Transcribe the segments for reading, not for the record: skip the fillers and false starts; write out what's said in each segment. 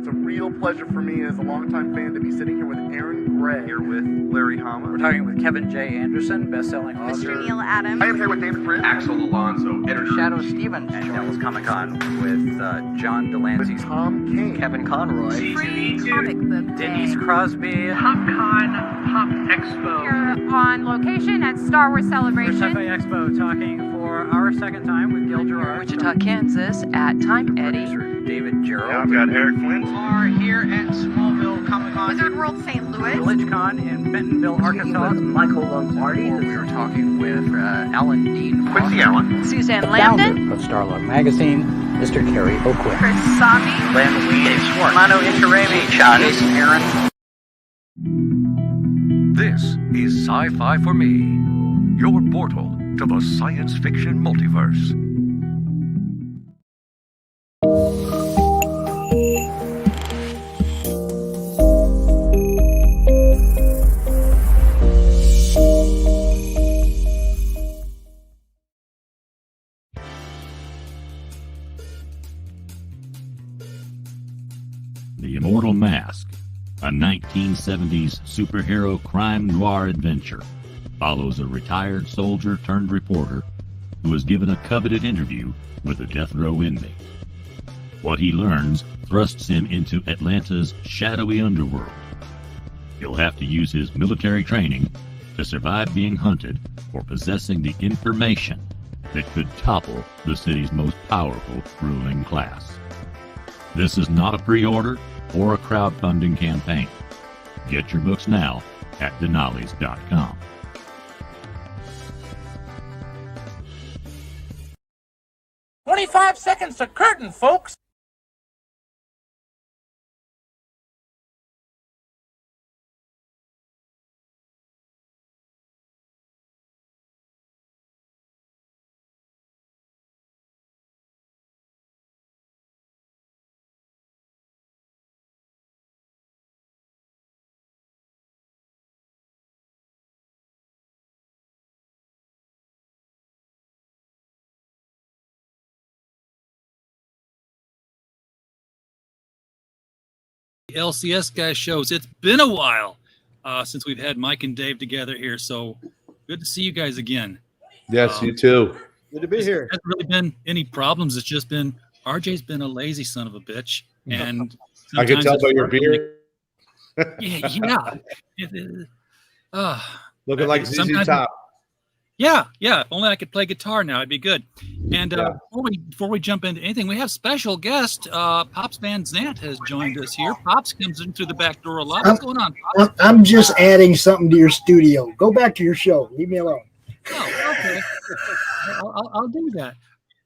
It's a real pleasure for me as a longtime fan to be sitting here with Aaron Gray. Here with Larry Hama. We're talking with Kevin J. Anderson, best-selling author. Mr. Neil Adams. I am here with David Fritz. Axel Alonso, editor. Shadow Stevens. And Devil's Comic-Con with John Delancey. With Tom King. Kevin Conroy. Free comic book day. Denise Crosby. PopCon Pop Expo. Here on location at Star Wars Celebration. Sci-Fi Expo, talking for our second time with Gil Gerard. Wichita, Kansas at Time Eddie. Producer David Gerald. I've got Eric Flint. Are here at Smallville Comic Con. Wizard World St. Louis. VillageCon in Bentonville, Arkansas. Michael Lombardi. We were talking with Alan Dean. Quincy Allen. Suzanne Lambden. Founder of Starlog Magazine, Mr. Kerry Oakwith. Chris Sami. Len Weed. Dave Schwartz. Mano Intirami. Jason Aaron. This is Sci-Fi for Me, your portal to the science fiction multiverse. The Immortal Mask, a 1970s superhero crime noir adventure, follows a retired soldier turned reporter who is given a coveted interview with a death row inmate. What he learns thrusts him into Atlanta's shadowy underworld. He'll have to use his military training to survive being hunted for possessing the information that could topple the city's most powerful ruling class. This is not a pre-order or a crowdfunding campaign. Get your books now at denali's.com. Seconds to curtain, folks. LCS Guys shows. It's been a while since we've had Mike and Dave together here, so good to see you guys again. Yes, you too. Good to be here. Hasn't really been any problems. It's just been RJ's been a lazy son of a bitch, and I can tell by your beard. Yeah. Looking like ZZ Top. Yeah. If only I could play guitar now, it'd be good. And before we jump into anything, we have special guest Pops Van Zant has joined us here. Pops comes in through the back door a lot. What's going on, Pops? I'm just adding something to your studio. Go back to your show. Leave me alone. Oh, okay. I'll do that.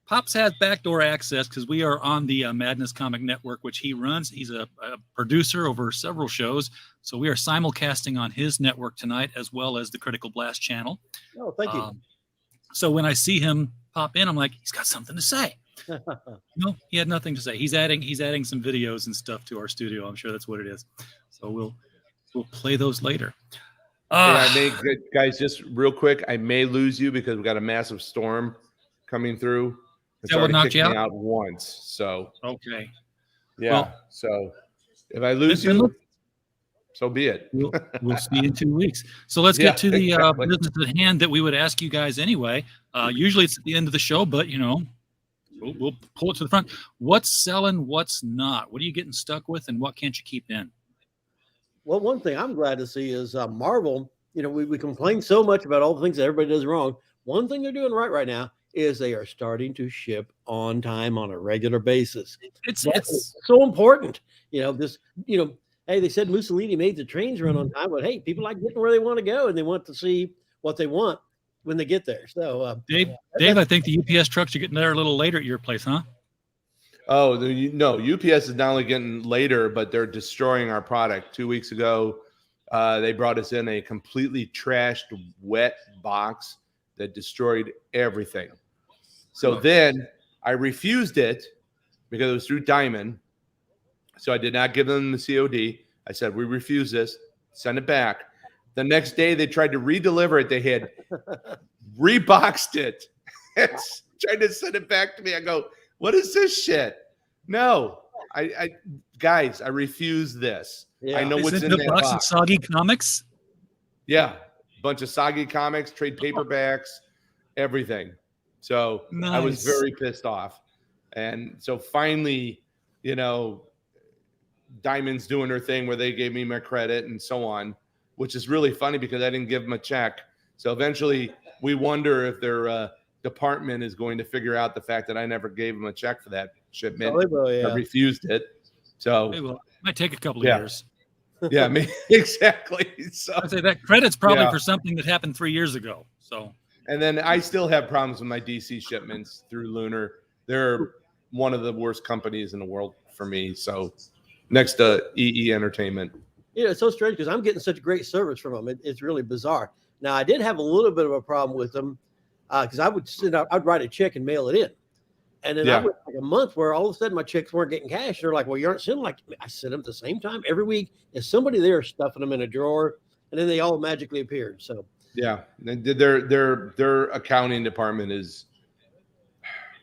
Pops has backdoor access because we are on the Madness Comic Network, which he runs. He's a producer over several shows. So we are simulcasting on his network tonight, as well as the Critical Blast channel. Oh, thank you. So when I see him pop in, I'm like, he's got something to say. No, he had nothing to say. He's adding some videos and stuff to our studio. I'm sure that's what it is. So we'll play those later. Guys, just real quick, I may lose you because we got a massive storm coming through. It's already kicked me out once. So okay. Yeah. Well, so if I lose you, so be it. We'll see you in 2 weeks. So let's get to the business at hand that we would ask you guys anyway. Usually it's at the end of the show, but we'll pull it to the front. What's selling? What's not? What are you getting stuck with, and what can't you keep in? Well, one thing I'm glad to see is Marvel. We complain so much about all the things that everybody does wrong. One thing they're doing right now is they are starting to ship on time on a regular basis. It's so important. Hey, they said Mussolini made the trains run on time, but hey, people like getting where they want to go, and they want to see what they want when they get there. So, Dave, I think the UPS trucks are getting there a little later at your place, huh? Oh, no, UPS is not only getting later, but they're destroying our product. 2 weeks ago, they brought us in a completely trashed, wet box that destroyed everything. So then I refused it because it was through Diamond. So I did not give them the COD. I said, we refuse this. Send it back. The next day they tried to redeliver it. They had reboxed it. Tried to send it back to me. I go, what is this shit? No, Guys, I refuse this. Yeah. I know what's in the that box of box. soggy comics. Yeah, bunch of soggy comics, trade paperbacks, everything. So I was Nice. very pissed off. And so finally, Diamond's doing her thing where they gave me my credit and so on, which is really funny because I didn't give them a check. So eventually we wonder if their department is going to figure out the fact that I never gave them a check for that shipment. Oh, they will, yeah. I refused it. So It might take a couple of Yeah. years. yeah, exactly. So I'd say that credit's probably Yeah. for something that happened 3 years ago. So and then I still have problems with my DC shipments through Lunar. They're one of the worst companies in the world for me. So next to EE Entertainment. It's so strange because I'm getting such great service from them. It's really bizarre. Now, I did have a little bit of a problem with them because I'd write a check and mail it in. And then I went like a month where all of a sudden my checks weren't getting cashed. They're like, well, you aren't sending like I send them at the same time every week. Is somebody there stuffing them in a drawer? And then they all magically appeared. So yeah, their accounting department is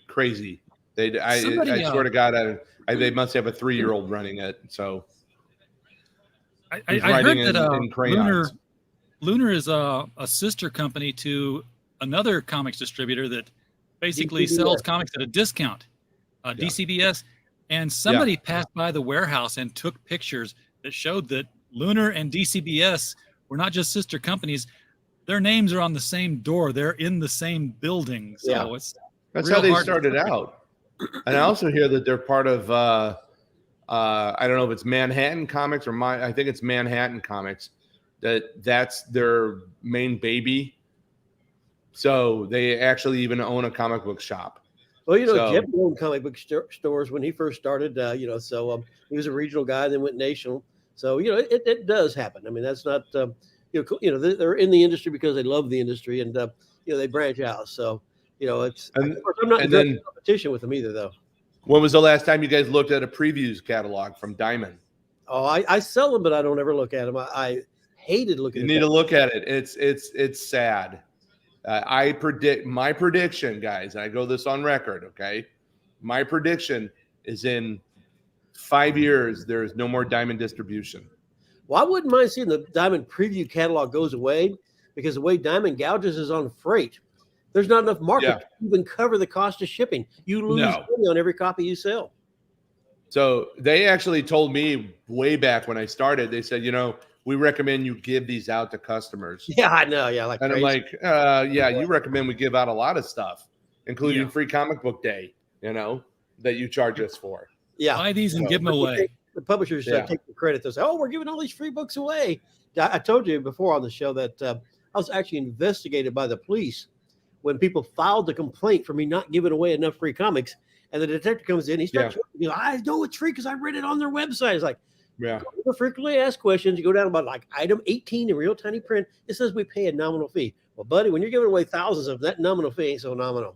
crazy. I swear to God, they must have a 3-year-old running it. So I heard that Lunar is a sister company to another comics distributor that basically DCBS. sells comics at a discount, DCBS. And somebody passed by the warehouse and took pictures that showed that Lunar and DCBS were not just sister companies. Their names are on the same door. They're in the same building. So that's how they started out. And I also hear that they're part of, I don't know if it's Manhattan Comics or I think it's Manhattan Comics. That's their main baby. So they actually even own a comic book shop. Well, Jeff owned comic book stores when he first started. So he was a regional guy, then went national. So it does happen. I mean, that's not they're in the industry because they love the industry, and they branch out. So it's. I'm not in competition with them either, though. When was the last time you guys looked at a previews catalog from Diamond? Oh, I sell them, but I don't ever look at them. I hated looking. You need to look at it. It's sad. I predict my prediction, guys. I go this on record, okay? My prediction is in 5 years there is no more Diamond distribution. Well, I wouldn't mind seeing the Diamond preview catalog goes away because the way Diamond gouges is on freight. There's not enough market to even cover the cost of shipping. You lose money on every copy you sell. So they actually told me way back when I started, they said, we recommend you give these out to customers. Yeah, I know. Yeah, and I'm like, you recommend we give out a lot of stuff, including free comic book day, that you charge us for. Yeah, buy these and give them away. The publishers take the credit. They say, "Oh, we're giving all these free books away." I told you before on the show that I was actually investigated by the police when people filed the complaint for me not giving away enough free comics. And the detective comes in, he starts, I know it's free because I read it on their website. It's like, for frequently asked questions, you go down about like item 18 in real tiny print. It says we pay a nominal fee. Well, buddy, when you're giving away thousands of that nominal fee ain't so nominal.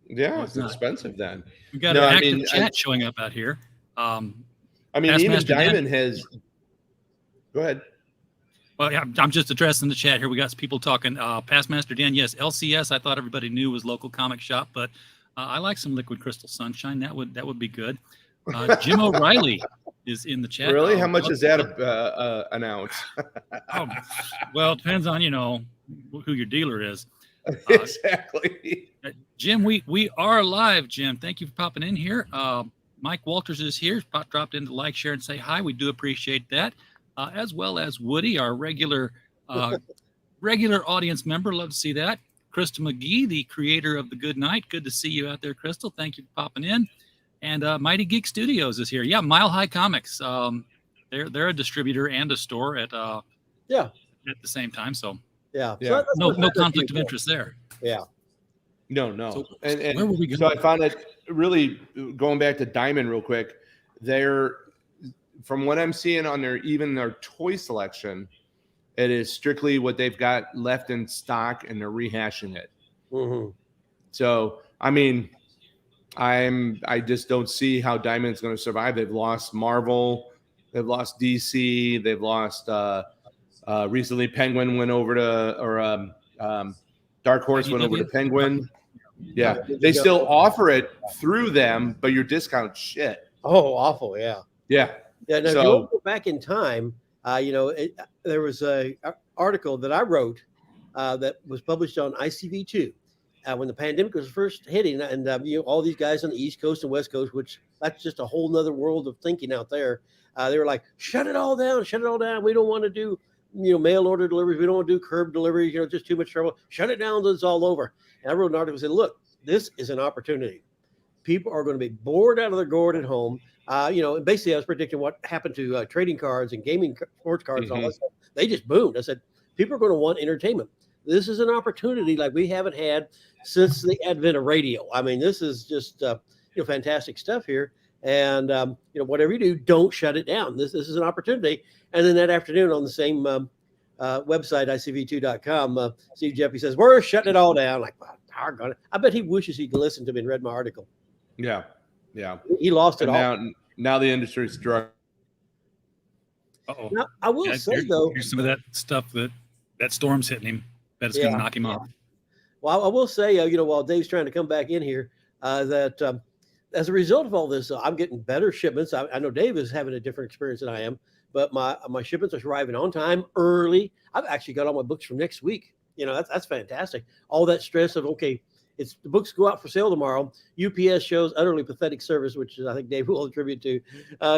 Yeah, it's expensive then. We got an active chat showing up out here. Even Diamond has. Go ahead. Well, yeah, I'm just addressing the chat here. We got some people talking. Past Master Dan, yes, LCS. I thought everybody knew was local comic shop, but I like some Liquid Crystal Sunshine. That would be good. Jim O'Reilly is in the chat. Really? How much is that an ounce? Well, it depends on who your dealer is. Exactly. Jim, we are live. Jim, thank you for popping in here. Mike Walters is here. Dropped in to like, share, and say hi. We do appreciate that. As well as Woody, our regular audience member. Love to see that. Crystal McGee, the creator of The Good Night. Good to see you out there, Crystal. Thank you for popping in. And Mighty Geek Studios is here. Yeah, Mile High Comics. They're a distributor and a store at the same time. So so no conflict of interest there. Yeah. No. So, and where were we going? So I found it really going back to Diamond real quick. From what I'm seeing on their toy selection, it is strictly what they've got left in stock, and they're rehashing it. Mm-hmm. So, I mean, I just don't see how Diamond's going to survive. They've lost Marvel, they've lost DC, they've lost recently Penguin went over to Dark Horse went over to Penguin. Yeah, they still offer it through them, but your discount shit. Oh, awful. Yeah. Yeah. Yeah. Now, if you So want to go back in time, there was a article that I wrote that was published on ICV2 when the pandemic was first hitting, and all these guys on the East Coast and West Coast, which that's just a whole nother world of thinking out there. They were like, shut it all down. We don't want to do mail order deliveries. We don't want to do curb deliveries. Just too much trouble. Shut it down. It's all over. And I wrote an article and said, look, this is an opportunity. People are going to be bored out of their gourd at home. And basically I was predicting what happened to trading cards and gaming sports cards and all that stuff. They just boomed. I said, people are going to want entertainment. This is an opportunity like we haven't had since the advent of radio. I mean, this is just, fantastic stuff here. And, whatever you do, don't shut it down. This is an opportunity. And then that afternoon on the same website, ICV2.com, Steve Jeffy says, we're shutting it all down. Like, well, I bet he wishes he'd listened to me and read my article. Yeah. Yeah. He lost it all. Now the industry's struggling. Uh-oh. Now, I will say, though. Here's some of that stuff that storm's hitting him. That it's going to knock him off. Well, I will say, while Dave's trying to come back in here, that as a result of all this, I'm getting better shipments. I know Dave is having a different experience than I am, but my shipments are arriving on time, early. I've actually got all my books for next week. That's fantastic. All that stress of, okay, the books go out for sale tomorrow. UPS shows utterly pathetic service, which I think Dave will attribute to,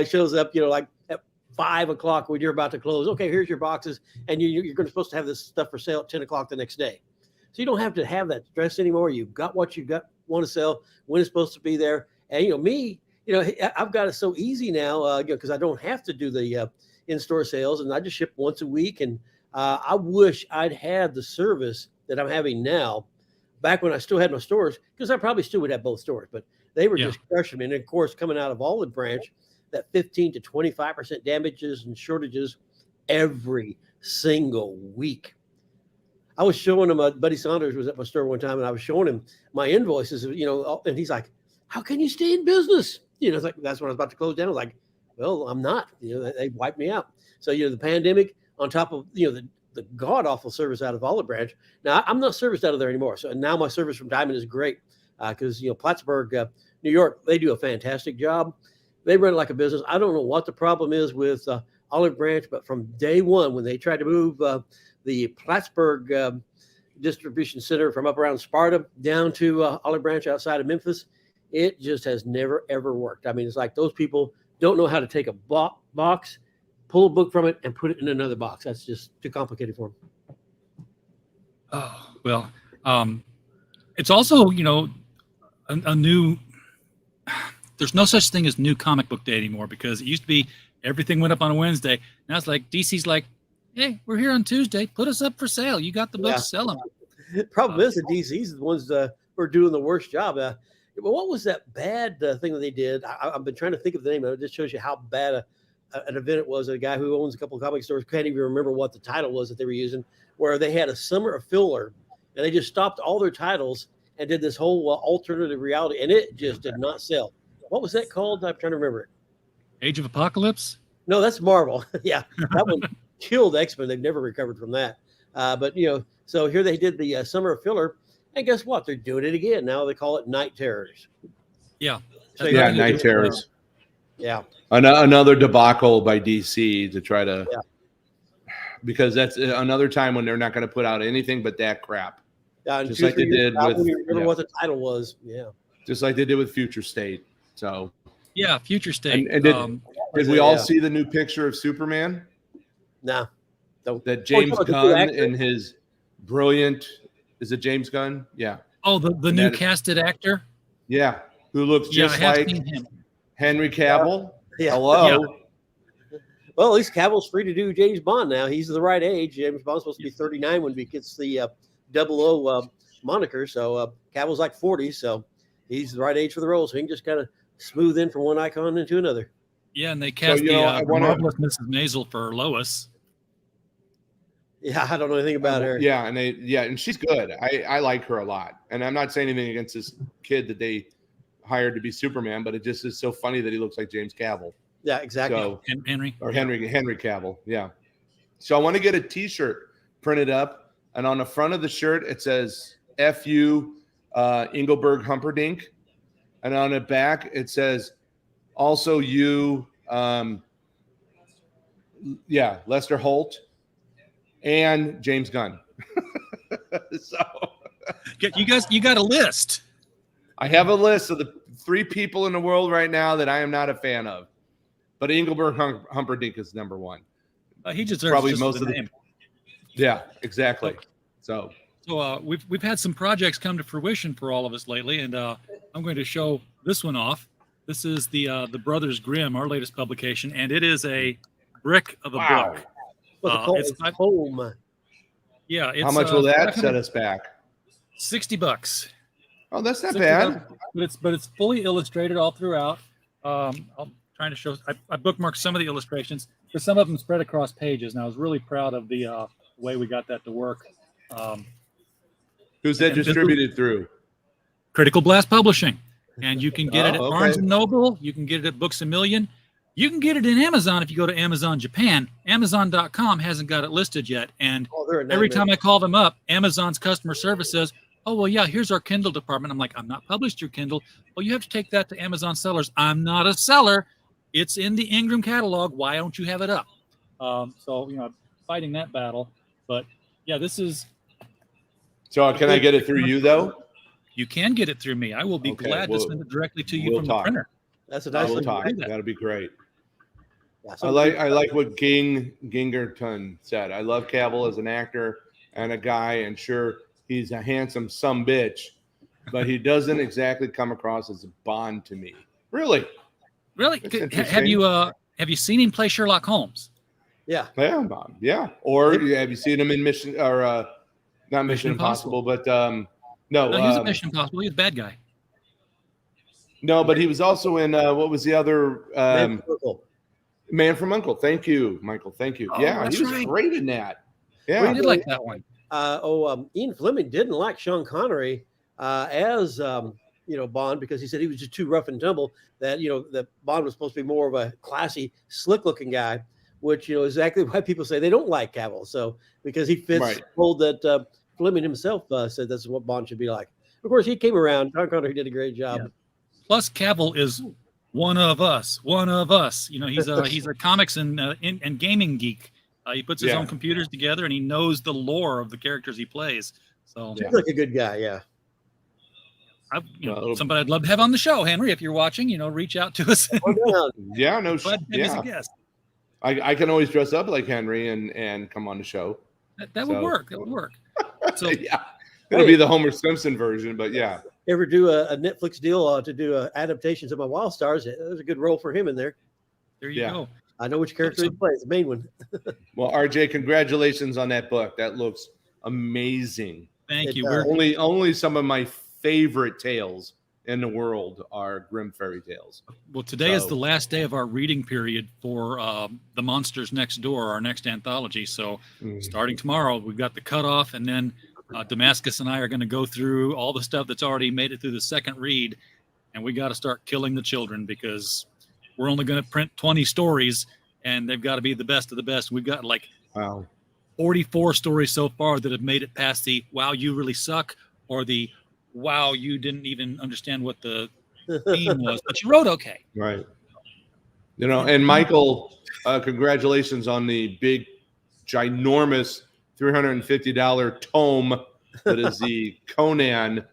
shows up, like at 5 o'clock when you're about to close. Okay, here's your boxes. And you're supposed to have this stuff for sale at 10 o'clock the next day. So you don't have to have that stress anymore. You've got what you want to sell when it's supposed to be there. And, me, I've got it so easy now, because I don't have to do the in-store sales, and I just ship once a week. And I wish I'd had the service that I'm having now back when I still had my stores, because I probably still would have both stores, but they were just crushing me. And of course, coming out of Olive Branch, that 15 to 25% damages and shortages every single week. I was showing him, Buddy Saunders was at my store one time, and I was showing him my invoices, and he's like, how can you stay in business? It's like, that's when I was about to close down. I was like, well, I'm not, they wiped me out. So, the pandemic on top of, the god awful service out of Olive Branch. Now I'm not serviced out of there anymore. So now my service from Diamond is great. Cause Plattsburgh, New York, they do a fantastic job. They run like a business. I don't know what the problem is with Olive Branch, but from day one, when they tried to move the Plattsburgh distribution center from up around Sparta down to Olive Branch outside of Memphis, it just has never, ever worked. I mean, it's like those people don't know how to take a box, pull a book from it, and put it in another box. That's just too complicated for them. Oh, well, it's also, a new, there's no such thing as new comic book day anymore, because it used to be everything went up on a Wednesday. Now it's like DC's like, hey, we're here on Tuesday. Put us up for sale. You got the books, sell them. The problem is the DC's the ones who are doing the worst job. What was that bad thing that they did? I've been trying to think of the name. It just shows you how bad an event it was. A guy who owns a couple of comic stores can't even remember what the title was that they were using, where they had a summer of filler, and they just stopped all their titles and did this whole alternative reality, and it just did not sell. What was that called? I'm trying to remember it. Age of Apocalypse? No, that's Marvel. Yeah, that one killed X-Men. They've never recovered from that. But so here they did the summer of filler, and guess what? They're doing it again. Now they call it Night Terrors. Yeah. So Night Terrors. Yeah. Another debacle by DC to try to, because that's another time when they're not going to put out anything but that crap. Yeah, just like they did with. Remember what the title was? Yeah. Just like they did with Future State. So. Yeah, Future State. And did we all see the new picture of Superman? No. That James Gunn in his brilliant. Is it James Gunn? Yeah. Oh, the new casted actor. Yeah, who looks just like Henry Cavill. Yeah. Hello. Yeah. Well, at least Cavill's free to do James Bond now. He's the right age. James Bond's supposed to be 39 when he gets the 00 moniker. So Cavill's like 40, so he's the right age for the role. So he can just kind of smooth in from one icon into another. Yeah, and they cast the marvelous Mrs. Maisel for Lois. Yeah, I don't know anything about her. Yeah, and she's good. I like her a lot. And I'm not saying anything against this kid that they hired to be Superman, but it just is so funny that he looks like James Cavill. Yeah, exactly. So, Henry Cavill. Yeah. So I want to get a T-shirt printed up, and on the front of the shirt it says "F U Engelberg Humperdinck," and on the back it says also you, Lester Holt, and James Gunn. So you got a list. I have a list of the 3 people in the world right now that I am not a fan of, but Engelbert Humperdinck is number 1. He deserves probably just most the of name. Yeah, exactly. So we've had some projects come to fruition for all of us lately, and I'm going to show this one off. This is the Brothers Grimm, our latest publication, and it is a brick of a book. It's home. Yeah. It's, how much will that set us back? $60. Oh, that's not bad. But it's fully illustrated all throughout. I'm trying to show. I bookmarked some of the illustrations, but some of them spread across pages, and I was really proud of the way we got that to work. Who's that distributed through? Critical Blast Publishing, and you can get it at Barnes & Noble. You can get it at Books A Million. You can get it in Amazon if you go to Amazon Japan. Amazon.com hasn't got it listed yet, and every time I call them up, Amazon's customer service says, "Oh, well, yeah, here's our Kindle department." I'm like, "I'm not published through Kindle." "Well, you have to take that to Amazon sellers." "I'm not a seller. It's in the Ingram catalog. Why don't you have it up?" So, fighting that battle. But, yeah, this is... So can I get it through you, though? You can get it through me. I will be glad to send it directly to you from the printer. That's a nice we'll thing talk. to do that. That'll be great. Yeah, I like what Ginge Gingerton said. I love Cavill as an actor and a guy, and sure, he's a handsome sumbitch, but he doesn't exactly come across as a Bond to me. Really? Have you seen him play Sherlock Holmes? Yeah. Yeah, Bond. Yeah. Or have you seen him in not Mission Impossible, but no, he's a Mission Impossible. He's a bad guy. No, but he was also in what was the other Man from U.N.C.L.E. Thank you, Michael. Thank you. Oh, yeah, he was great in that. Yeah, I did like that one. Ian Fleming didn't like Sean Connery as Bond, because he said he was just too rough and tumble. That that Bond was supposed to be more of a classy, slick-looking guy, which is exactly why people say they don't like Cavill. So because he fits the mold that Fleming himself said that's what Bond should be like. Of course, he came around. Sean Connery did a great job. Yeah. Plus, Cavill is one of us. He's a comics and gaming geek. He puts his own computers together, and he knows the lore of the characters he plays. So he's like a good guy. Yeah. Somebody I'd love to have on the show, Henry. If you're watching, reach out to us. Yeah, no, as a guest. I can always dress up like Henry and come on the show. That would work. That would work. So yeah, it'll be the Homer Simpson version, but yeah. Ever do a Netflix deal to do adaptations of my Wild Stars? There's a good role for him in there. There you go. I know which character he plays, the main one. Well, RJ, congratulations on that book. That looks amazing. Thank you. Only some of my favorite tales in the world are Grimm fairy tales. Well, today is the last day of our reading period for The Monsters Next Door, our next anthology. So starting tomorrow, we've got the cutoff, and then Damascus and I are going to go through all the stuff that's already made it through the second read, and we got to start killing the children because we're only going to print 20 stories, and they've got to be the best of the best. We've got 44 stories so far that have made it past the "wow, you really suck" or the "wow, you didn't even understand what the theme was, but you wrote okay." Right. And Michael, congratulations on the big, ginormous $350 tome that is the Conan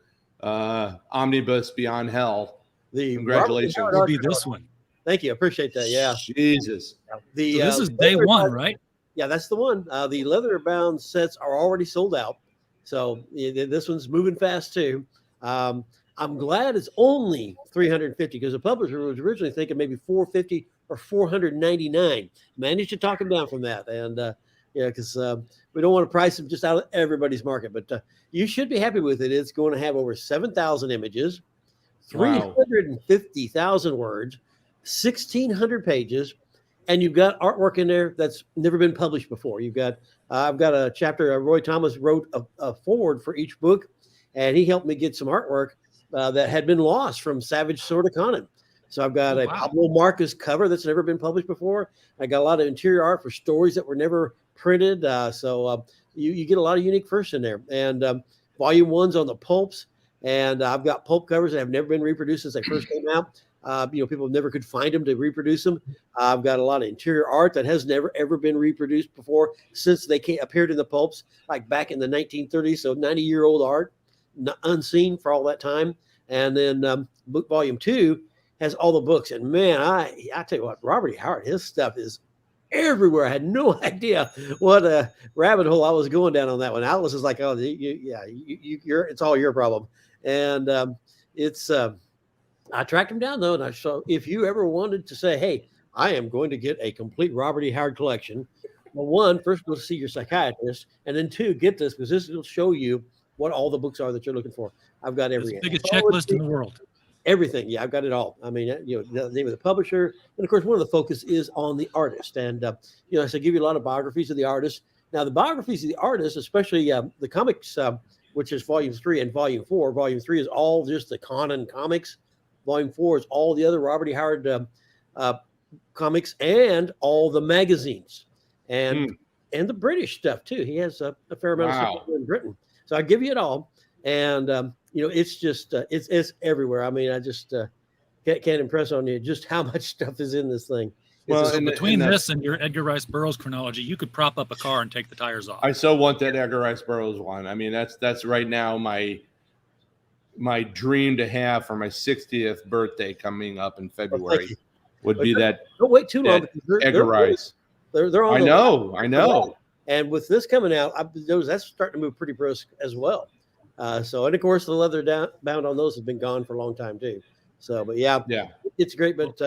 Omnibus Beyond Hell. Congratulations. It'll be this one. Thank you. I appreciate that. Yeah. Jesus. This is day one, right? Yeah, that's the one. The leather-bound sets are already sold out. So this one's moving fast too. I'm glad it's only $350 because the publisher was originally thinking maybe $450 or $499. Managed to talk him down from that, and because we don't want to price them just out of everybody's market. But you should be happy with it. It's going to have over 7,000 images, 350,000 words, 1,600 pages, and you've got artwork in there that's never been published before. You've got I've got a chapter. Roy Thomas wrote a foreword for each book, and he helped me get some artwork that had been lost from Savage Sword of Conan. So I've got a Pablo Marcus cover that's never been published before. I got a lot of interior art for stories that were never printed. So you get a lot of unique firsts in there. And volume one's on the pulps, and I've got pulp covers that have never been reproduced since they first came out. People never could find them to reproduce them. I've got a lot of interior art that has never ever been reproduced before since they appeared in the pulps, like back in the 1930s. So 90-year-old art, unseen for all that time. And then book volume 2 has all the books. And man, I tell you what, Robert E. Howard, his stuff is everywhere. I had no idea what a rabbit hole I was going down on that one. Atlas is like, oh, you're it's all your problem. And I tracked him down though, and so if you ever wanted to say, hey, I am going to get a complete Robert E. Howard collection, well, one, first go see your psychiatrist, and then 2, get this, because this will show you what all the books are that you're looking for. I've got every biggest checklist in the world. Everything. Yeah, I've got it all. I mean, the name of the publisher. And of course, one of the focus is on the artist. And, so I give you a lot of biographies of the artists. Now, the biographies of the artists, especially the comics, which is volume 3 and volume 4. Volume 3 is all just the Conan comics. Volume 4 is all the other Robert E. Howard comics and all the magazines and the British stuff too. He has a fair amount of stuff in Britain. So I give you it all. And, it's just, it's everywhere. I mean, I just can't impress on you just how much stuff is in this thing. Well, between this and your Edgar Rice Burroughs chronology, you could prop up a car and take the tires off. I so want that Edgar Rice Burroughs one. I mean, that's right now my dream to have for my 60th birthday coming up in February would be that. Don't wait too long. Edgar Rice. They're on. I know. And with this coming out, that's starting to move pretty brisk as well. And of course the leather bound on those has been gone for a long time too. So, but yeah, it's great. But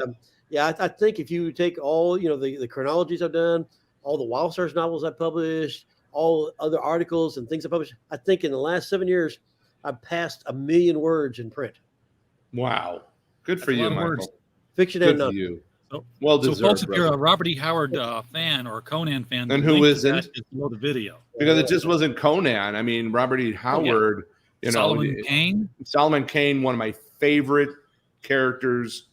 I think if you take all the chronologies I've done, all the Wild Stars novels I've published, all other articles and things I published, I think in the last 7 years I've passed 1 million words in print. Wow, good for you, Michael. Words. Fiction good and for non. you. Well deserved. So, folks, if you're a Robert E. Howard fan or a Conan fan, and who isn't? Below the video, because it just wasn't Conan. I mean, Robert E. Howard. Solomon Kane. Solomon Kane, one of my favorite characters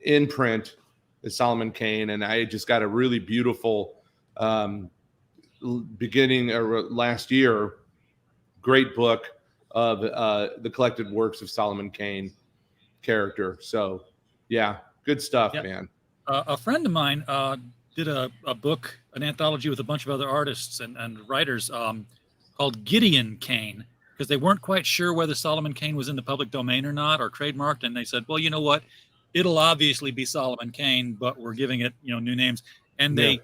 in print, is Solomon Kane, and I just got a really beautiful beginning last year. Great book of the collected works of Solomon Kane character. So, yeah. Good stuff, man. A friend of mine did a book, an anthology with a bunch of other artists and writers called Gideon Kane, because they weren't quite sure whether Solomon Kane was in the public domain or not, or trademarked. And they said, well, you know what? It'll obviously be Solomon Kane, but we're giving it, new names. And they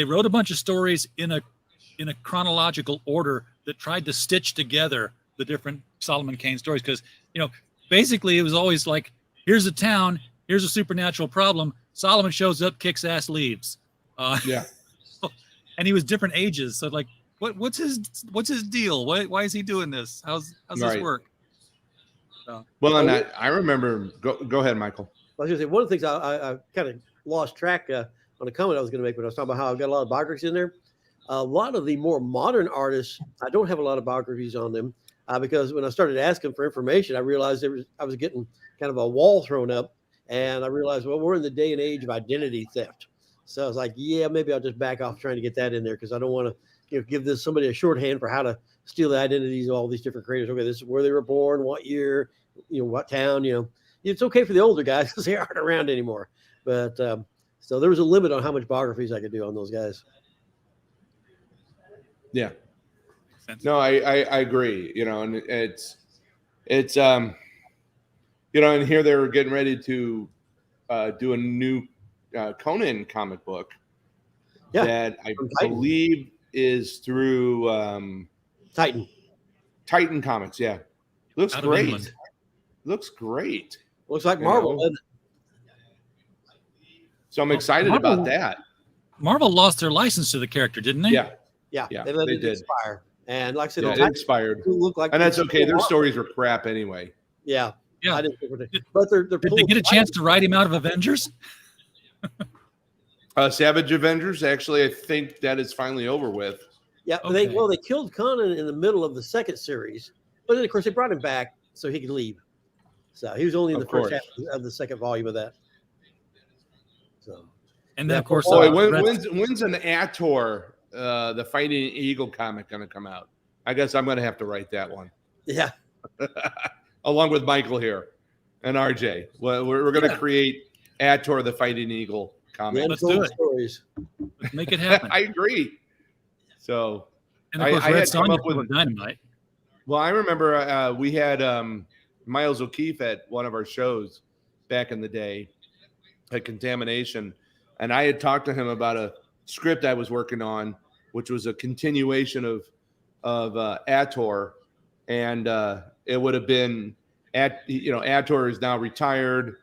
wrote a bunch of stories in a chronological order that tried to stitch together the different Solomon Kane stories. Because, basically it was always like, here's a town, here's a supernatural problem. Solomon shows up, kicks ass, leaves. And he was different ages. So like, what's his deal? Why is he doing this? How's this work? Well, and I remember. Go ahead, Michael. I was going to say one of the things I kind of lost track on a comment I was going to make when I was talking about how I've got a lot of biographies in there. A lot of the more modern artists, I don't have a lot of biographies on them because when I started asking for information, I realized I was getting kind of a wall thrown up. And I realized, well, we're in the day and age of identity theft. So I was like, yeah, maybe I'll just back off trying to get that in there because I don't want to give somebody a shorthand for how to steal the identities of all these different creators. Okay, this is where they were born, what year, what town, It's okay for the older guys because they aren't around anymore. But so there was a limit on how much biographies I could do on those guys. Yeah. No, I agree. And it's and here they were getting ready to do a new Conan comic book that I believe is through Titan Comics. Yeah, looks great. Looks great. Looks like Marvel. So I'm excited about that. Marvel lost their license to the character, didn't they? Yeah. They let it expire. And like I said, it expired. And that's okay. Their stories were crap anyway. Yeah. I didn't think but they're did they get a chance to write him out of Avengers? Savage Avengers. Actually, I think that is finally over with. Yeah. Okay. They killed Conan in the middle of the second series, but then of course they brought him back so he could leave. So he was only in the first half of the second volume of that. So, and then of course, when's an Ator, the Fighting Eagle comic, going to come out? I guess I'm going to have to write that one. Yeah. Along with Michael here. and RJ. Well, we're going to create Ator the Fighting Eagle comic. Let's do it. Stories. Let's make it happen. I agree. So, and of course, I Red had come Sonja up with Dynamite. Well, I remember we had Miles O'Keefe at one of our shows back in the day at Contamination, and I had talked to him about a script I was working on, which was a continuation of Ator, and it would have been Ator is now retired,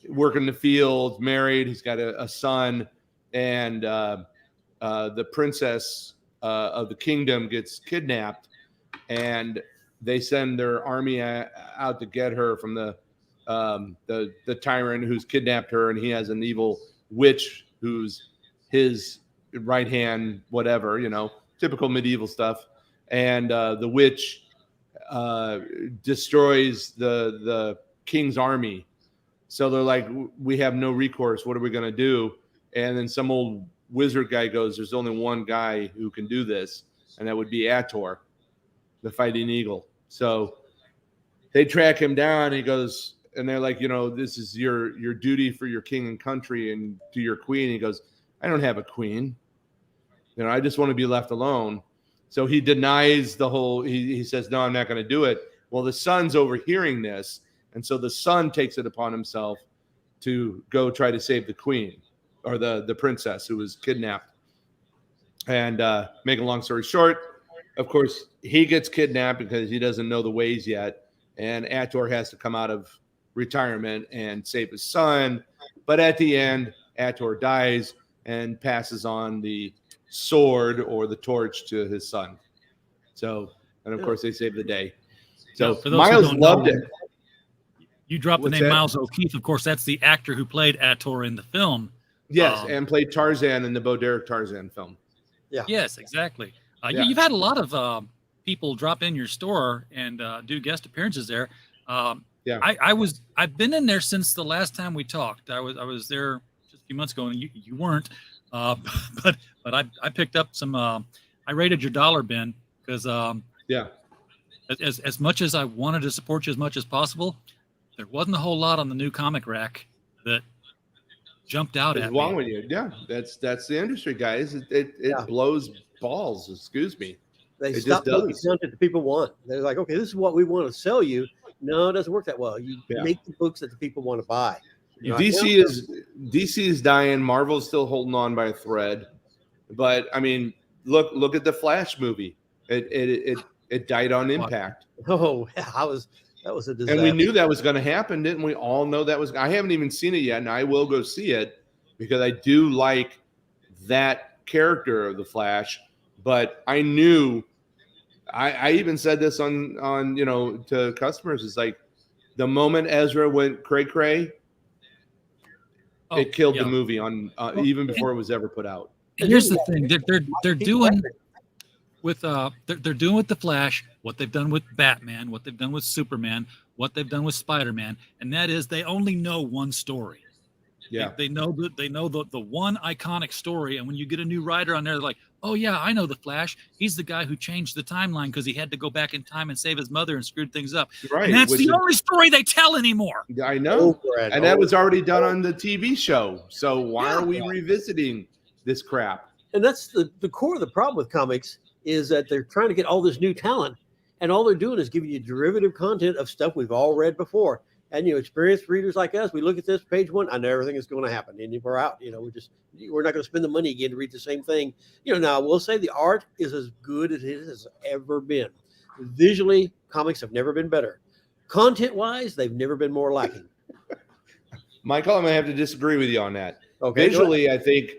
working the field, married, he's got a son, and the princess of the kingdom gets kidnapped, and they send their army out to get her from the tyrant who's kidnapped her, and he has an evil witch who's his right hand, whatever, typical medieval stuff. And the witch destroys the king's army. So they're like, we have no recourse. What are we going to do? And then some old wizard guy goes, there's only one guy who can do this, and that would be Ator, the Fighting Eagle. So they track him down. He goes, and they're like, this is your duty for your king and country and to your queen. He goes, I don't have a queen. I just want to be left alone. So he denies the whole, he says, no, I'm not going to do it. Well, the son's overhearing this. And so the son takes it upon himself to go try to save the queen, or the princess who was kidnapped. And make a long story short, of course, he gets kidnapped because he doesn't know the ways yet. And Ator has to come out of retirement and save his son. But at the end, Ator dies and passes on the sword or the torch to his son. So, and of course, they save the day. So Miles loved it. You dropped the name Miles O'Keefe. Of course, that's the actor who played Ator in the film. Yes, and played Tarzan in the Bo Derek Tarzan film. Yeah. Yes, exactly. You've had a lot of people drop in your store and do guest appearances there. I've been in there since the last time we talked. I was there just a few months ago, and you weren't. But I picked up some. I raided your dollar bin because as much as I wanted to support you as much as possible, there wasn't a whole lot on the new comic rack that jumped out at me. What's wrong with you? Yeah, that's the industry, guys. It blows balls. Excuse me. They stop making content that people want. They're like, okay, this is what we want to sell you. No, it doesn't work that well. You make the books that the people want to buy. DC is dying. Marvel's still holding on by a thread. But I mean, look at the Flash movie. It died on impact. Oh, that was a disaster. And we knew that was going to happen, didn't we? All know that was. I haven't even seen it yet, and I will go see it because I do like that character of the Flash. But I knew. I even said this on to customers. It's like the moment Ezra went cray, it killed the movie on even before it was ever put out. And here's the thing: they're doing with they're doing with the Flash what they've done with Batman, what they've done with Superman, what they've done with Spider-Man, and that is they only know one story. Yeah, they know the one iconic story, and when you get a new writer on there, they're like, oh yeah, I know the Flash. He's the guy who changed the timeline because he had to go back in time and save his mother and screwed things up. Right, and that's the only story they tell anymore. I know, and that was already done on the TV show. So why are we revisiting this crap? And that's the core of the problem with comics is that they're trying to get all this new talent, and all they're doing is giving you derivative content of stuff we've all read before. And experienced readers like us, we look at this page one. I know everything is going to happen, and we're out. We're not going to spend the money again to read the same thing. Now we'll say the art is as good as it has ever been. Visually, comics have never been better. Content-wise, they've never been more lacking. Michael, I'm going to have to disagree with you on that. Okay, visually, I think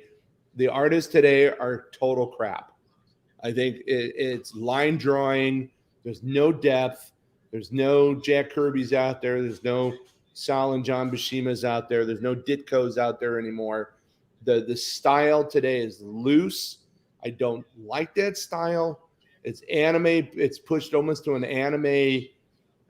the artists today are total crap. I think it's line drawing. There's no depth. There's no Jack Kirby's out there. There's no Sal and John Buscema's out there. There's no Ditko's out there anymore. The style today is loose. I don't like that style. It's anime. It's pushed almost to an anime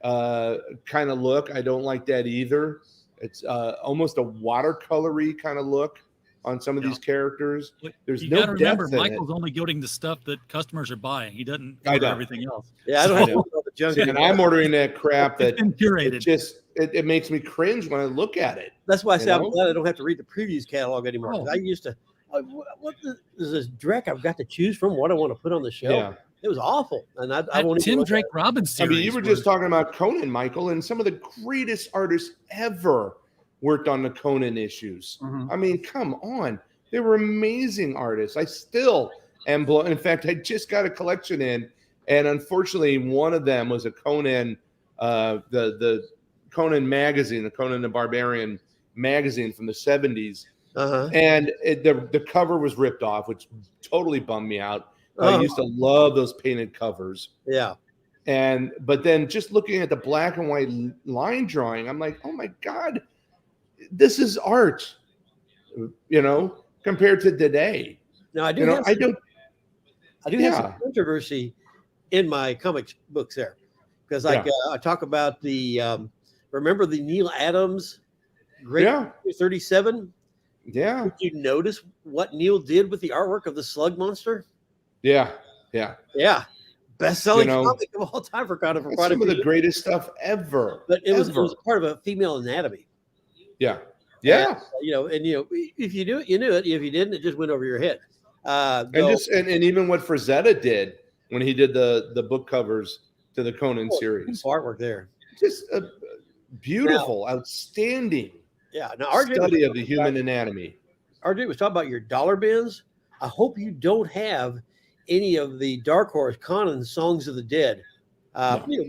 kind of look. I don't like that either. It's almost a watercolory kind of look on some of these characters. There's no depth in it. Michael's only getting the stuff that customers are buying. He doesn't cover everything else. Yeah, I don't have the junk. And I'm ordering that crap that curated. It makes me cringe when I look at it. That's why I say I'm glad I don't have to read the previews catalog anymore. Oh. I used to, what is this Drek I've got to choose from what I want to put on the shelf? Yeah. It was awful. And I won't Tim Drake Robbins series. I mean, you were just talking about Conan, Michael, and some of the greatest artists ever worked on the Conan issues. I mean, come on. They were amazing artists. I still am blown. In fact, I just got a collection in, and unfortunately, one of them was a Conan, the Conan magazine, the Conan the Barbarian magazine from the 70s. And the cover was ripped off, which totally bummed me out. I used to love those painted covers. Yeah. But then just looking at the black and white line drawing, I'm like, oh my God, this is art, compared to today. Now I do have some controversy in my comics books there, because I talk about the remember the Neil Adams Great 37? Yeah. Did you notice what Neil did with the artwork of the Slug Monster? Yeah. Best-selling comic of all time for quite some of the greatest stuff ever. But it was part of a female anatomy. Yeah. And, if you knew it, you knew it. If you didn't, it just went over your head. And even what Frazetta did when he did the book covers to the Conan series. Artwork there. Just a beautiful, outstanding study of the human anatomy. RJ was talking about your dollar bins. I hope you don't have any of the Dark Horse Conan Songs of the Dead.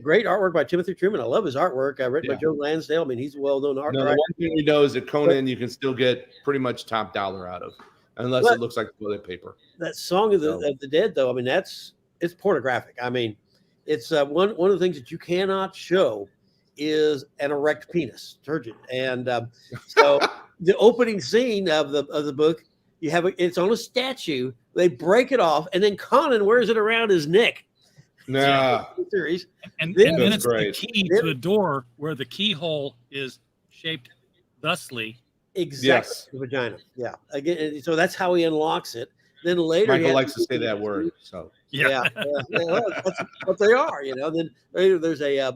Great artwork by Timothy Truman. I love his artwork. Written by Joe Lansdale. I mean, he's a well-known artist. The one thing we know is that Conan you can still get pretty much top dollar out of, unless it looks like toilet paper. That Song of the Dead, though, I mean, it's pornographic. I mean, it's one of the things that you cannot show is an erect penis, turgid. And so the opening scene of the book, it's on a statue. They break it off, and then Conan wears it around his neck. Nah. Series. And then it's the key to a door where the keyhole is shaped thusly. Exactly. The vagina. Yeah. Again, so that's how he unlocks it. Then later, Michael likes to say that word. So well, that's what they are. Then later there's a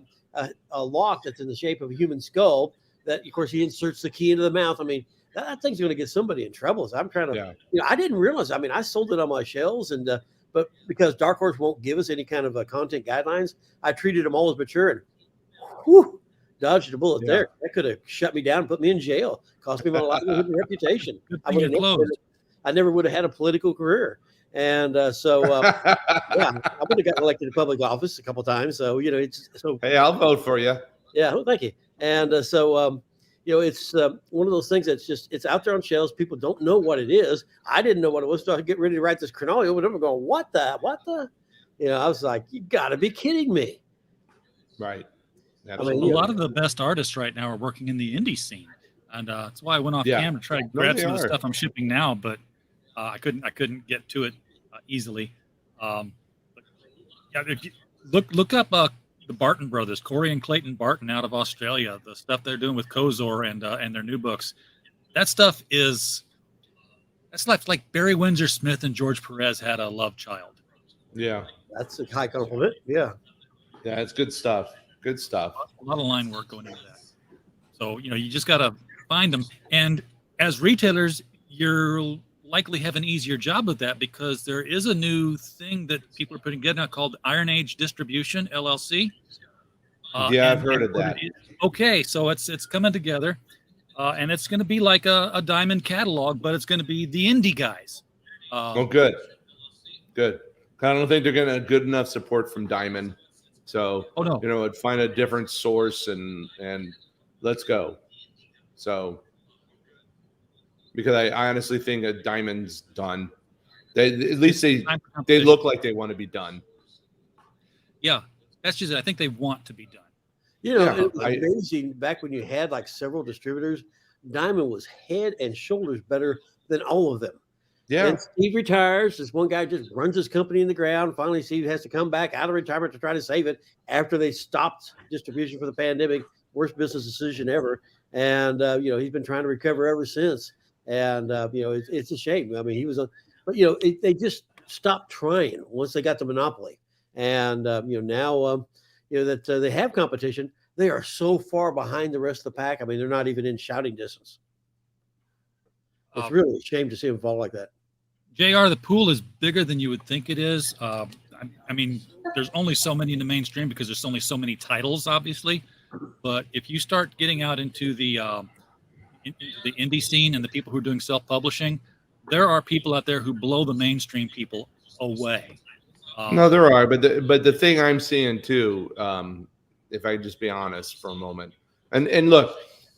lock that's in the shape of a human skull. That, of course, he inserts the key into the mouth. I mean, that thing's going to get somebody in trouble. So I'm trying to, I didn't realize. I mean, I sold it on my shelves, but because Dark Horse won't give us any kind of content guidelines, I treated them all as mature and dodged a bullet there. That could have shut me down and put me in jail. Cost me my reputation. I never would have had a political career. And I would have gotten elected to public office a couple of times. So, hey, I'll vote for you. Yeah. Well, thank you. And it's one of those things that's it's out there on shelves. People don't know what it is. I didn't know what it was. So I get ready to write this chronology, but I'm going, what the? I was like, you got to be kidding me. Right. Absolutely. I mean, a lot of the best artists right now are working in the indie scene. And that's why I went off camera to try to grab some of the stuff I'm shipping now, but I couldn't get to it easily. If you look up the Barton brothers, Corey and Clayton Barton out of Australia, the stuff they're doing with Kozor and their new books. That stuff that's like Barry Windsor Smith and George Perez had a love child. Yeah. That's a high compliment. Yeah. Yeah, it's good stuff. Good stuff. A lot of line work going into that. So, you just got to find them. And as retailers, you'll likely have an easier job with that because there is a new thing that people are putting together now called Iron Age Distribution, LLC. I've heard of that. Okay, so it's coming together, and it's going to be like a diamond catalog, but it's going to be the indie guys. Good. I don't think they're getting a good enough support from Diamond. So, find a different source and let's go. So, because I honestly think a Diamond's done. At least they look like they want to be done. Yeah, that's just it. I think they want to be done. It was amazing back when you had like several distributors. Diamond was head and shoulders better than all of them. Yeah. And Steve retires. This one guy just runs his company in the ground. Finally, Steve has to come back out of retirement to try to save it after they stopped distribution for the pandemic. Worst business decision ever. And, he's been trying to recover ever since. And, it's a shame. I mean, he was but they just stopped trying once they got the monopoly. And, now, that they have competition, they are so far behind the rest of the pack. I mean, they're not even in shouting distance. It's really a shame to see them fall like that. JR, the pool is bigger than you would think it is. I mean, there's only so many in the mainstream because there's only so many titles, obviously. But if you start getting out into the indie scene and the people who are doing self-publishing, there are people out there who blow the mainstream people away. No, there are, but the thing I'm seeing too, if I just be honest for a moment, and look,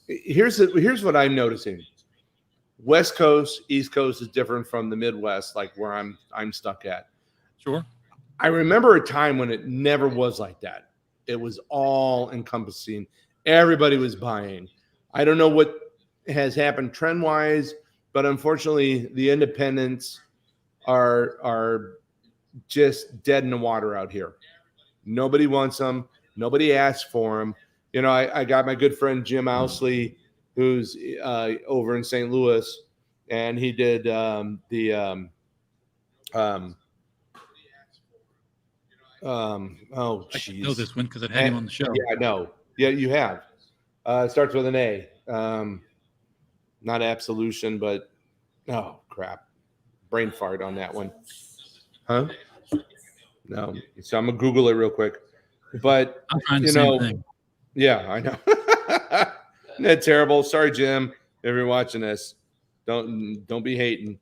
here's what I'm noticing. West Coast, East Coast is different from the Midwest, like where I'm stuck at. Sure. I remember a time when it never was like that. It was all encompassing. Everybody was buying. I don't know what has happened trend wise, but unfortunately, the independents are just dead in the water out here. Nobody wants them. Nobody asks for them. You know, I got my good friend Jim Owsley, who's over in St. Louis, and he did oh geez. I know this one because I had him on the show. Yeah, I know. Yeah, you have. It starts with an A. Not absolution, but oh crap, brain fart on that one. Huh? No. So I'm gonna Google it real quick. But I'm trying the same thing. Yeah, I know. Isn't that terrible? Sorry, Jim. If you're watching this, don't be hating.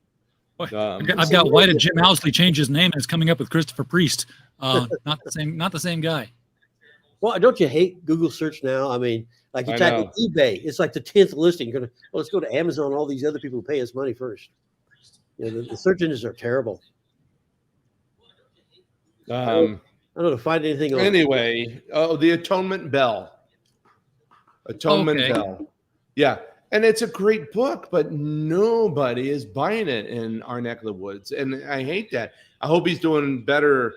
I've got why did Jim Owsley change his name and it's coming up with Christopher Priest. Not the same guy. Well, don't you hate Google search now? I mean, like you type in eBay, it's like the 10th listing. You're gonna let's go to Amazon, all these other people who pay us money first. You know, the search engines are terrible. I don't know to find anything else. Anyway, the Atonement Bell. Bell. Yeah. And it's a great book, but nobody is buying it in our neck of the woods. And I hate that. I hope he's doing better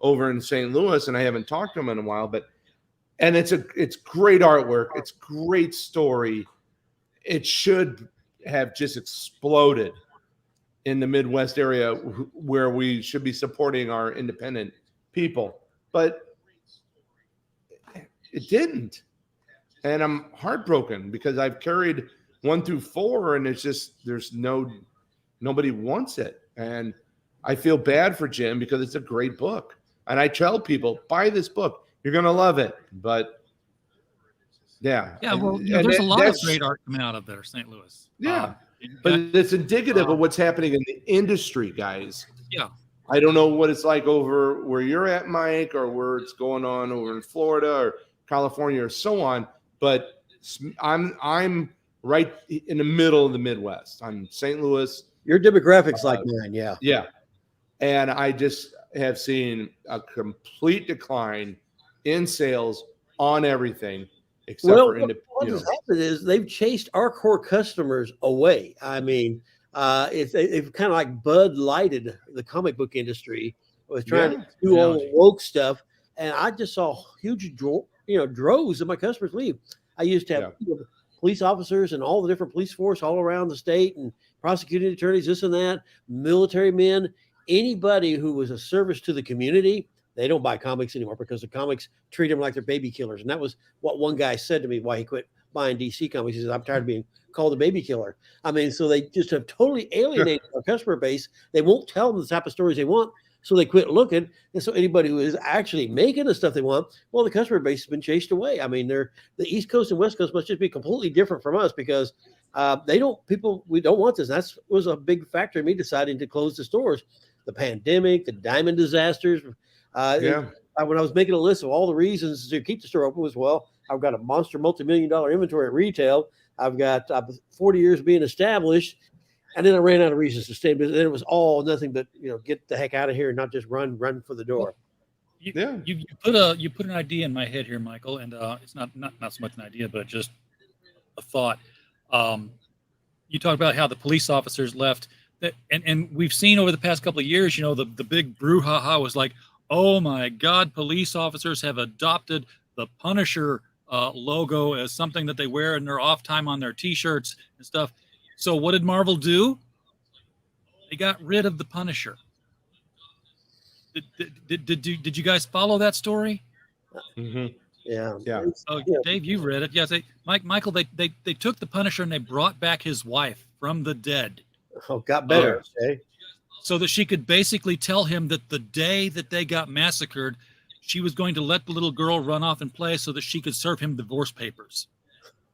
over in St. Louis, and I haven't talked to him in a while, and it's great artwork. It's great story. It should have just exploded in the Midwest area where we should be supporting our independent people, but it didn't. And I'm heartbroken because I've carried 1 through 4 and it's just, nobody wants it. And I feel bad for Jim because it's a great book. And I tell people, buy this book. You're going to love it. But yeah. Yeah. Well, there's a lot of great art coming out of there, St. Louis. Yeah. But it's indicative of what's happening in the industry, guys. Yeah. I don't know what it's like over where you're at, Mike, or where it's going on over in Florida or California or so on. But I'm right in the middle of the Midwest. I'm St. Louis. Your demographics like mine, yeah. Yeah. And I just have seen a complete decline in sales on everything except for independent. What has happened is they've chased our core customers away. I mean, they've kind of like Bud Lighted the comic book industry with trying to do all the woke stuff. And I just saw huge droves of my customers leave. I used to have police officers and all the different police force all around the state and prosecuting attorneys, this and that, military men, anybody who was a service to the community. They don't buy comics anymore because the comics treat them like they're baby killers. And that was what one guy said to me why he quit buying DC comics. He says, I'm tired of being called a baby killer. I mean, so they just have totally alienated our customer base. They won't tell them the type of stories they want. So they quit looking. And so anybody who is actually making the stuff they want, well, the customer base has been chased away. I mean, the East Coast and West Coast must just be completely different from us because we don't want this. That was a big factor in me deciding to close the stores. The pandemic, the diamond disasters. When I was making a list of all the reasons to keep the store open was, well, I've got a monster multi-million-dollar inventory at retail. I've got 40 years being established. And then I ran out of reasons to stay. But then it was all nothing but, get the heck out of here and not just run for the door. You put an idea in my head here, Michael, and it's not so much an idea, but just a thought. You talk about how the police officers left, and we've seen over the past couple of years, the big brouhaha was like, oh my God, police officers have adopted the Punisher logo as something that they wear in their off time on their T-shirts and stuff. So what did Marvel do? They got rid of the Punisher. Did you guys follow that story? Yeah. Oh, Dave, you've read it. Yes, Michael, they took the Punisher and they brought back his wife from the dead. Oh, got better. Okay. So that she could basically tell him that the day that they got massacred, she was going to let the little girl run off and play so that she could serve him divorce papers.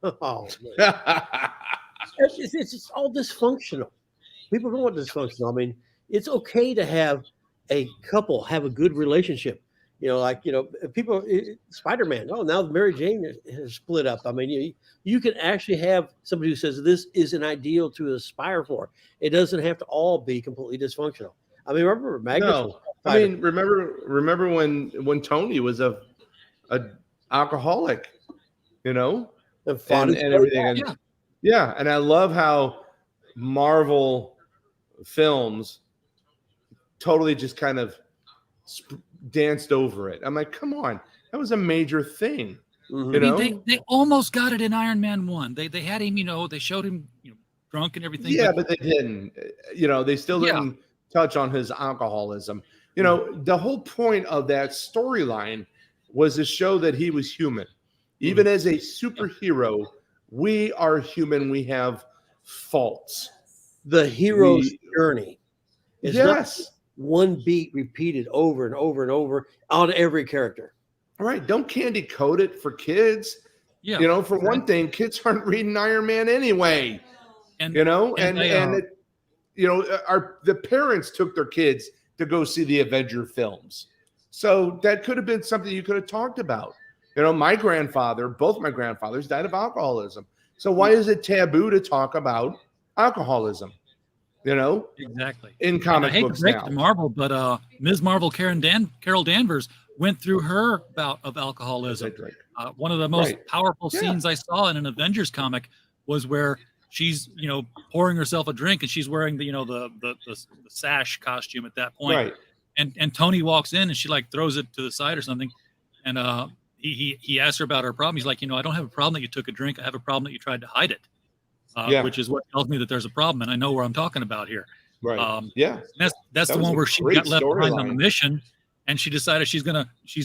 Oh, it's just all dysfunctional. People don't want dysfunctional. I mean, it's okay to have a couple have a good relationship. People, Spider-Man. Oh, now Mary Jane has split up. I mean, you can actually have somebody who says this is an ideal to aspire for. It doesn't have to all be completely dysfunctional. I mean, remember Magnus? No, I mean, remember when Tony was a alcoholic, and everything. And, and I love how Marvel films totally just kind of danced over it. I'm like, come on, that was a major thing. They almost got it in Iron Man 1. They had him, they showed him drunk and everything. Yeah, but they didn't. They still didn't touch on his alcoholism. The whole point of that storyline was to show that he was human. Even as a superhero, we are human. We have faults. The hero's journey is not one beat repeated over and over and over on every character. All right. Don't candy coat it for kids. Yeah. For one thing, kids aren't reading Iron Man anyway. The parents took their kids to go see the Avenger films. So that could have been something you could have talked about. Both my grandfathers died of alcoholism. So why is it taboo to talk about alcoholism? Exactly. In comic books now. I hate to break it to Marvel, but Ms. Marvel Carol Danvers went through her bout of alcoholism. One of the most powerful scenes I saw in an Avengers comic was where she's pouring herself a drink and she's wearing the sash costume at that point. Right. And Tony walks in and she throws it to the side or something, and he asked her about her problem. He's like, I don't have a problem that you took a drink. I have a problem that you tried to hide it. Which is what tells me that there's a problem, and I know where I'm talking about here. Right. That's the one where she got left behind on a mission, and she decided she's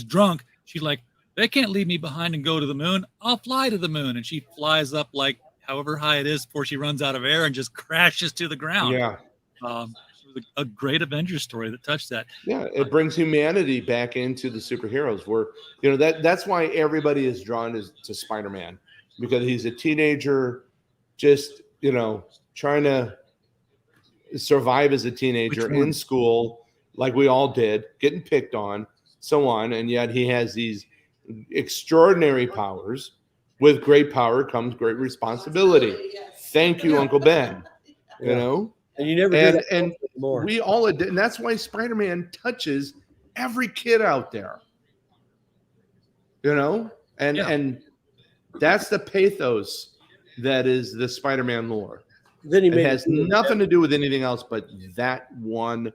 drunk. She's like, they can't leave me behind and go to the moon. I'll fly to the moon, and she flies up however high it is before she runs out of air and just crashes to the ground. Yeah. It was a great Avengers story that touched that. Yeah, it brings humanity back into the superheroes. Where that's why everybody is drawn to Spider-Man, because he's a teenager. Just, trying to survive as a teenager in school, like we all did, getting picked on, so on. And yet he has these extraordinary powers. With great power comes great responsibility. Thank you, Uncle Ben. And you never did and we all did. And that's why Spider-Man touches every kid out there. And that's the pathos that is the Spider-Man lore. Then it has nothing to do with anything else but that one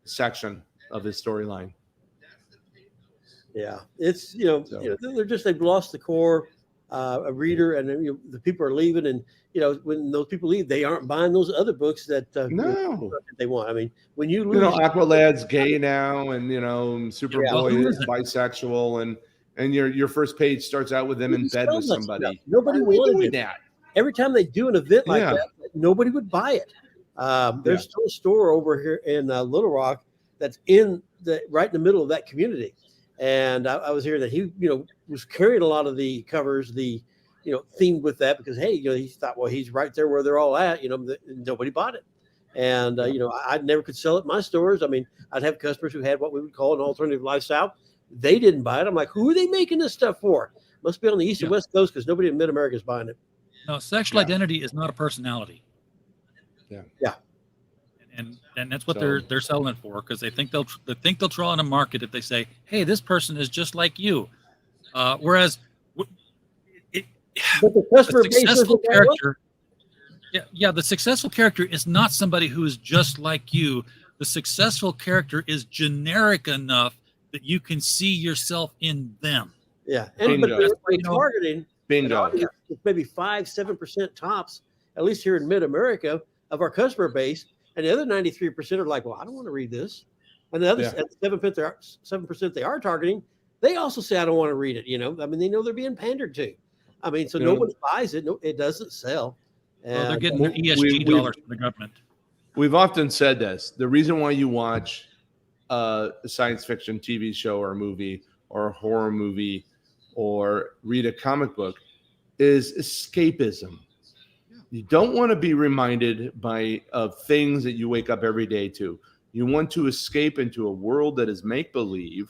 section of his storyline. Yeah, it's they've lost the core a reader, and the people are leaving, and when those people leave, they aren't buying those other books that they want. I mean, when you lose, Aqualad's gay now, and Superboy is bisexual, and your first page starts out with them in bed with somebody. Stuff. Nobody wanted that. Every time they do an event like that, nobody would buy it. There's still a store over here in Little Rock that's right in the middle of that community. And I was hearing that he, was carrying a lot of the covers, themed with that because, hey, he thought, well, he's right there where they're all at, nobody bought it. And, I never could sell it in my stores. I mean, I'd have customers who had what we would call an alternative lifestyle. They didn't buy it. I'm like, who are they making this stuff for? Must be on the East and West Coast because nobody in Mid-America is buying it. No, sexual identity is not a personality. Yeah. And that's what they're selling it for, because they think they'll draw in a market if they say, hey, this person is just like you. Whereas the successful character, the successful character is not somebody who is just like you. The successful character is generic enough that you can see yourself in them. Yeah, but they're targeting bingo. It's maybe 5-7% tops, at least here in Mid-America, of our customer base, and the other 93% are like, well, I don't want to read this. And the other 7% they are targeting, they also say, I don't want to read it. I mean, they know they're being pandered to. I mean, so nobody buys it. No, it doesn't sell. Well, they're getting their ESG dollars from the government. We've often said this. The reason why you watch a science fiction TV show or a movie or a horror movie or read a comic book is escapism. You don't want to be reminded of things that you wake up every day to. You want to escape into a world that is make-believe.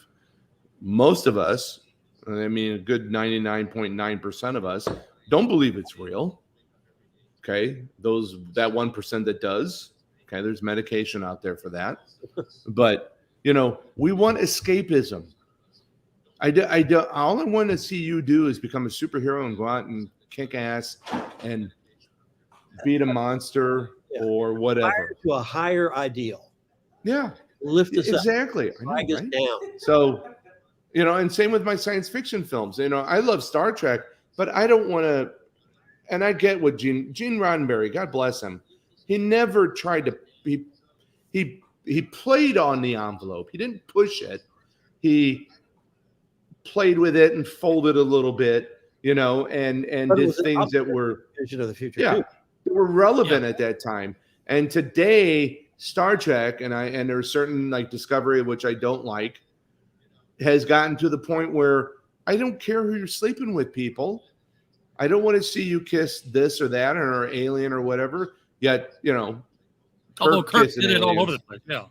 Most of us, I mean a good 99.9% of us, don't believe it's real. Okay, that 1% that does. Okay, there's medication out there for that. But, we want escapism. All I want to see you do is become a superhero and go out and kick ass and beat a monster or whatever. To a higher ideal. Yeah. Lift us exactly. up. Drag us down. So, and same with my science fiction films. I love Star Trek, but I don't want to, and I get what Gene Roddenberry, God bless him, he never tried to, he played on the envelope. He didn't push it. He played with it and folded a little bit, and did things that were vision of the future. Yeah, that were relevant at that time. And today, Star Trek and there's certain like Discovery, which I don't like, has gotten to the point where I don't care who you're sleeping with, people. I don't want to see you kiss this or that or alien or whatever. Yet, although Kirk did it all over the place. Yeah,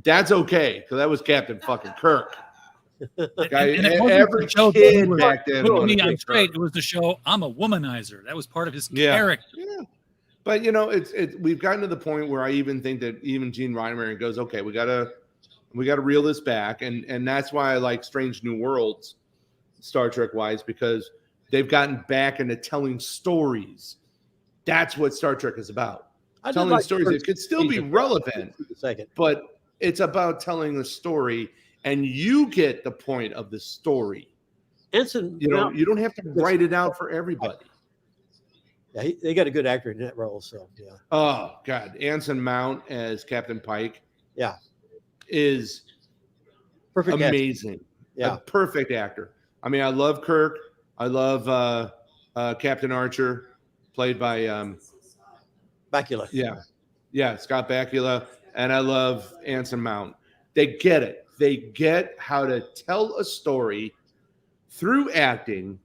that's okay because that was Captain fucking Kirk. Every show back then. Me, I'm straight. It was the show. I'm a womanizer. That was part of his character. Yeah, but we've gotten to the point where I even think that even Gene Roddenberry goes, okay, we gotta reel this back, and that's why I like Strange New Worlds, Star Trek wise, because they've gotten back into telling stories. That's what Star Trek is about. Telling stories. It could still be relevant, but it's about telling the story. And you get the point of the story. Ensign, you don't have to write it out for everybody. Yeah, they got a good actor in that role. So yeah. Oh God, Anson Mount as Captain Pike. Yeah, is perfect. Amazing. Actor. Yeah, a perfect actor. I mean, I love Kirk. I love Captain Archer, played by Bakula. Yeah, Scott Bakula, and I love Anson Mount. They get it. They get how to tell a story through acting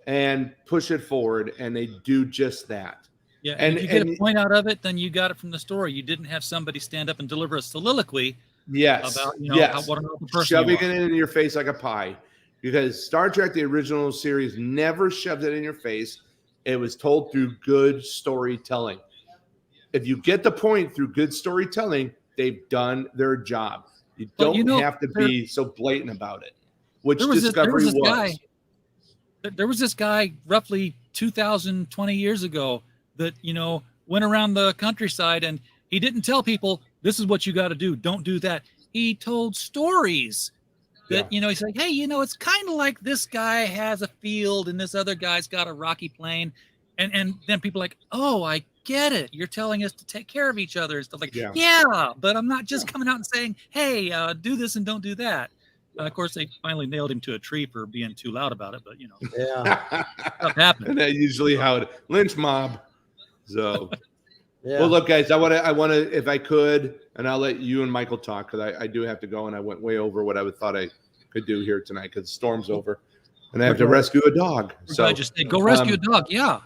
and push it forward, and they do just that. Yeah, and if you get a point out of it, then you got it from the story. You didn't have somebody stand up and deliver a soliloquy. Yes, about what another person shoving it into your face like a pie. Because Star Trek, the original series, never shoved it in your face. It was told through good storytelling. If you get the point through good storytelling, they've done their job. You don't have to be so blatant about it, which Discovery was. There was this guy roughly 20 years ago that, went around the countryside and he didn't tell people, this is what you got to do. Don't do that. He told stories that, he's like, hey, it's kind of like this guy has a field and this other guy's got a rocky plain. And then people are like, oh, I get it. You're telling us to take care of each other and stuff like, yeah, but I'm not just coming out and saying, hey, do this and don't do that. Of course, they finally nailed him to a tree for being too loud about it, but stuff happened. And that's usually how it lynch mob. So, well, look, guys, I want to, if I could, and I'll let you and Michael talk because I do have to go, and I went way over what I thought I could do here tonight because the storm's over, and I have to rescue a dog. So I just said, go rescue a dog. Yeah.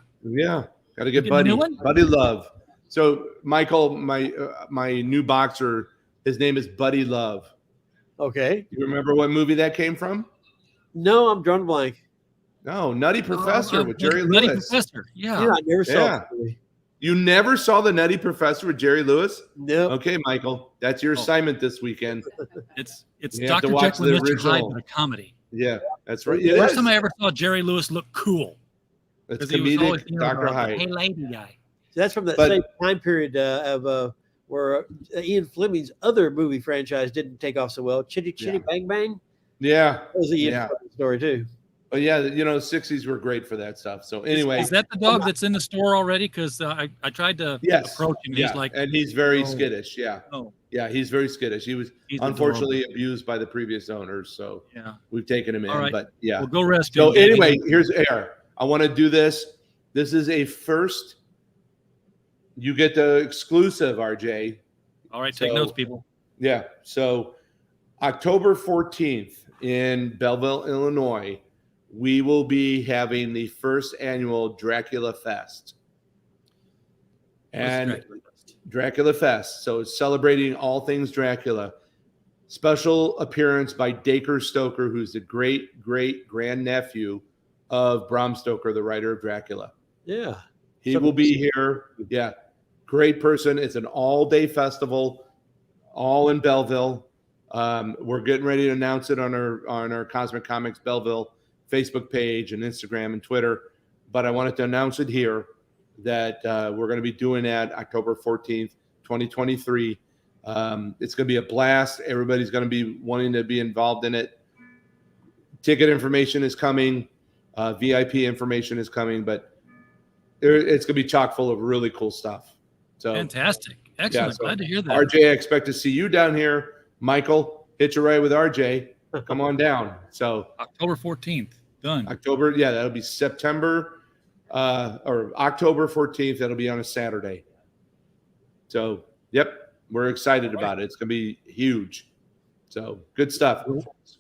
Got to get Buddy Love. So Michael, my new boxer, his name is Buddy Love. Okay. You remember what movie that came from? No, I'm drawing blank. No, Nutty Professor with Jerry Nutty Lewis. Professor. Yeah. I never saw it. You never saw the Nutty Professor with Jerry Lewis? No. Okay, Michael, that's your assignment this weekend. It's Dr. Jekyll and Mr. Hyde, but a comedy. Yeah, that's right. The first time I ever saw Jerry Lewis look cool. It's comedic, Dr. Hyde. Hey, lady guy. So that's from that same time period of where Ian Fleming's other movie franchise didn't take off so well. Chitty Chitty Bang Bang. Yeah, That was a Ian Fleming story too. But yeah, 60s were great for that stuff. So anyway, is that the dog that's in the store already? Because I tried to approach him. Yeah. He's like, and he's very skittish. Yeah. Oh. Yeah, he's very skittish. He's unfortunately abused by the previous owners. So we've taken him in. Right. But yeah. We'll go rescue him. So anyway, here's Air. I want to do this. This is a first. You get the exclusive, RJ. All right, take notes, people. Yeah. So October 14th in Belleville, Illinois, we will be having the first annual Dracula Fest. And Dracula Fest. So it's celebrating all things Dracula. Special appearance by Dacre Stoker, who's the great grandnephew of Bram Stoker, the writer of Dracula. Yeah. He will be here. Yeah. Great person. It's an all-day festival, all in Belleville. We're getting ready to announce it on our Cosmic Comics Belleville Facebook page and Instagram and Twitter. But I wanted to announce it here that we're going to be doing that October 14th, 2023. It's going to be a blast. Everybody's going to be wanting to be involved in it. Ticket information is coming. VIP information is coming. But it's going to be chock full of really cool stuff. So fantastic. Excellent. So Glad to hear that. RJ, I expect to see you down here. Michael, hitch a ride with RJ. Come on down. So October 14th. Done. October, yeah, that'll be September or October 14th. That'll be on a Saturday. So, yep, we're excited about it. It's going to be huge. So, good stuff.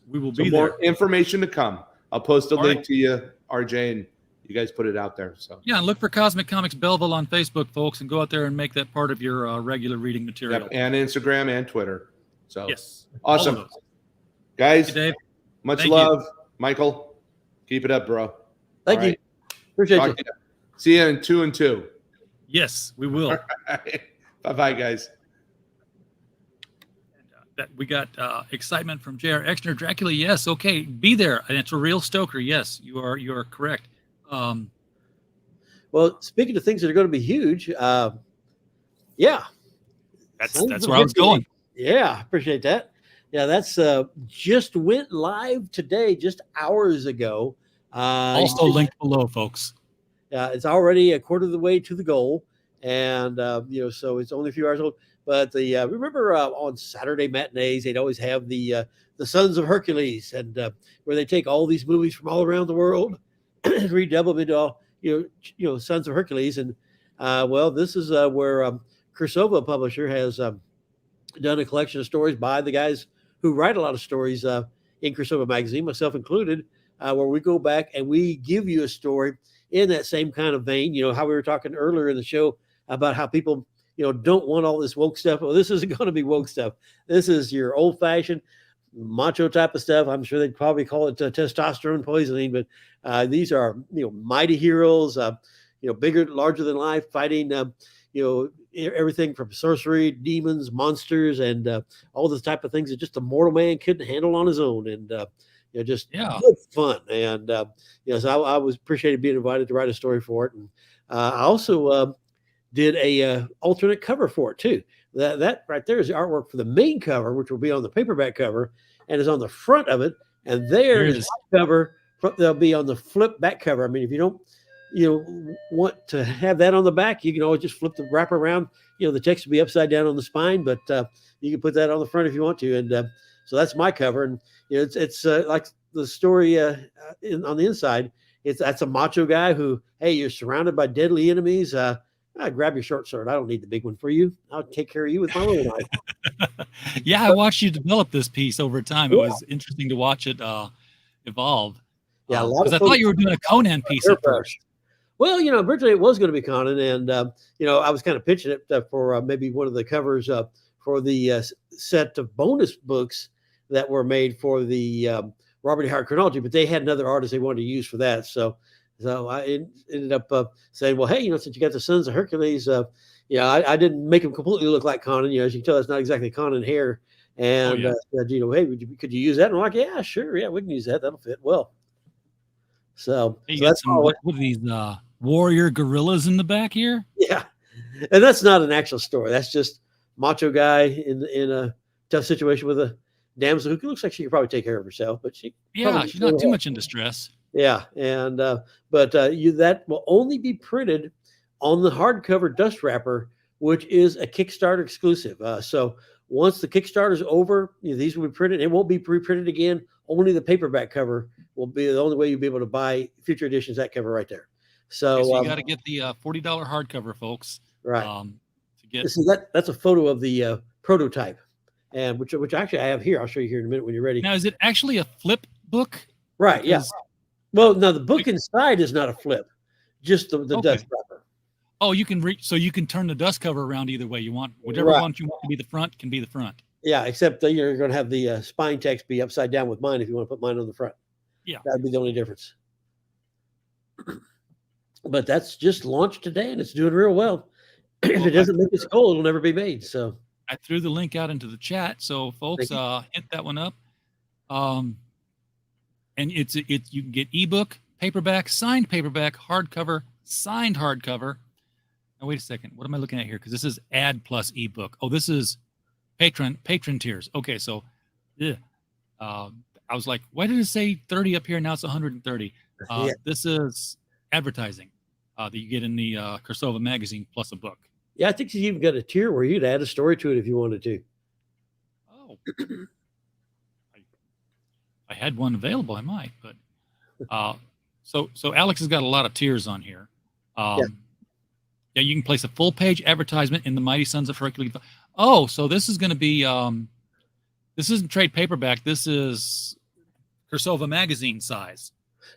We will be more there. Information to come. I'll post a link to you, RJ, and you guys put it out there. So yeah, and look for Cosmic Comics Belleville on Facebook, folks, and go out there and make that part of your regular reading material. Yep, and Instagram and Twitter. So yes, awesome, guys. Hey, Dave. Much Thank love, you. Michael. Keep it up, bro. Thank you. Appreciate you. See you in 2 and 2. Yes, we will. Bye, guys. That we got excitement from J.R. Exner. Dracula, yes, okay, be there, and it's a real Stoker. Yes, you are correct. Well, speaking of things that are going to be huge, yeah, that's where I was going. Yeah, appreciate that. Yeah, that's just went live today, just hours ago. Also linked below, folks. It's already a quarter of the way to the goal, and so it's only a few hours old. But remember on Saturday matinees, they'd always have the Sons of Hercules, and where they take all these movies from all around the world, redub them into all Sons of Hercules, and this is where Kursova Publisher has done a collection of stories by the guys who write a lot of stories in Kursova magazine, myself included, where we go back and we give you a story in that same kind of vein. How we were talking earlier in the show about how people don't want all this woke stuff. Well, this isn't going to be woke stuff. This is your old-fashioned macho type of stuff. I'm sure they'd probably call it testosterone poisoning, but these are mighty heroes. Bigger, larger than life, fighting. Everything from sorcery, demons, monsters, and all this type of things that just a mortal man couldn't handle on his own. And just good fun. And so I was appreciated being invited to write a story for it. And I also did a alternate cover for it too. That right there is the artwork for the main cover, which will be on the paperback cover and is on the front of it. And there is the cover. They'll be on the flip back cover. I mean, if you don't, want to have that on the back, you can always just flip the wrapper around. The text will be upside down on the spine, but you can put that on the front if you want to. And so that's my cover. And it's like the story on the inside. That's a macho guy who, hey, you're surrounded by deadly enemies. Grab your short sword. I don't need the big one for you. I'll take care of you with my little knife. Yeah, I watched you develop this piece over time. It was interesting to watch it evolve. Yeah, because I thought you were doing a Conan piece at first. Well, originally it was going to be Conan, and I was kind of pitching it for maybe one of the covers for the set of bonus books that were made for the Robert E. Howard chronology, but they had another artist they wanted to use for that. So I ended up saying, well, hey, since you got the Sons of Hercules, I didn't make him completely look like Conan. As you can tell, it's not exactly Conan hair. And said, hey, could you use that? And I'm like, yeah, sure, yeah, we can use that. That'll fit well. So, hey, so that's what are these warrior gorillas in the back here? Yeah, and that's not an actual story. That's just macho guy in a tough situation with a damsel who looks like she could probably take care of herself, but she's not too much in distress. Yeah, and that will only be printed on the hardcover dust wrapper, which is a Kickstarter exclusive. So once the Kickstarter is over, these will be printed. It won't be reprinted again. Only the paperback cover will be the only way you'll be able to buy future editions. That cover right there. So, so you got to get the $40 hardcover, folks. Right. To get that's a photo of the prototype, and which actually I have here. I'll show you here in a minute when you're ready. Now, is it actually a flip book? Right. Yes. Yeah. Well, no, the book inside is not a flip, just the dust wrapper. Oh, you can so you can turn the dust cover around either way you want. Whatever one you want to be the front can be the front. Yeah, except you're going to have the spine text be upside down with mine if you want to put mine on the front. Yeah, that'd be the only difference. But that's just launched today, and it's doing real well. If it doesn't make its goal, it'll never be made. So I threw the link out into the chat, so folks, hit that one up. And it's you can get ebook, paperback, signed paperback, hardcover, signed hardcover. Now wait a second, what am I looking at here? Because this is ad plus ebook. Oh, this is patron tiers. Okay, so I was like, why did it say 30 up here? Now it's 130. This is advertising that you get in the Kursova magazine plus a book. Yeah, I think you even got a tier where you'd add a story to it if you wanted to. Oh. I had one available, I might, but so Alex has got a lot of tiers on here. Yeah, you can place a full page advertisement in the Mighty Sons of Hercules. Oh, so this is going to be this isn't trade paperback. This is Kursova magazine size.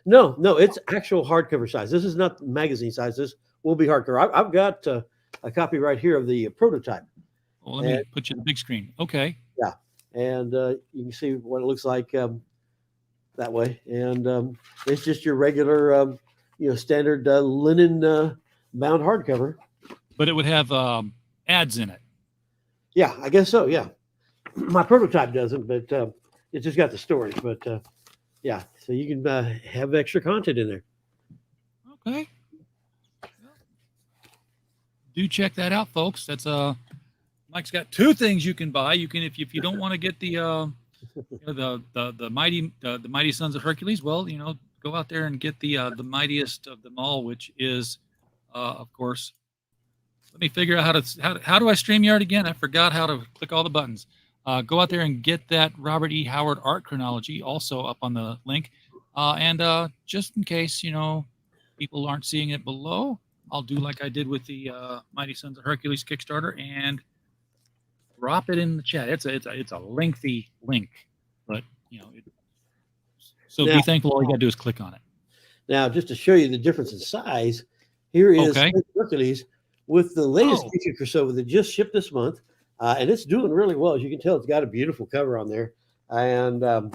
No, it's actual hardcover size. This is not magazine size. This will be hardcover. I've got a copy right here of the prototype. Well, let me put you on the big screen. Okay. Yeah, and you can see what it looks like that way. And it's just your regular, standard linen bound hardcover. But it would have ads in it. Yeah, I guess so. Yeah, my prototype doesn't, but it's just got the stories. But yeah, so you can have extra content in there. Okay. Do check that out, folks. That's Mike's got two things you can buy. You can if you don't want to get the mighty Sons of Hercules, well, go out there and get the mightiest of them all, which is of course. Let me figure out how do I StreamYard again? I forgot how to click all the buttons. Go out there and get that Robert E. Howard art chronology also up on the link. And just in case, people aren't seeing it below, I'll do like I did with the Mighty Sons of Hercules Kickstarter and drop it in the chat. It's a lengthy link, but so be thankful. All you got to do is click on it. Now, just to show you the difference in size, here is Hercules with the latest feature Kursova that just shipped this month, and it's doing really well. As you can tell, it's got a beautiful cover on there, and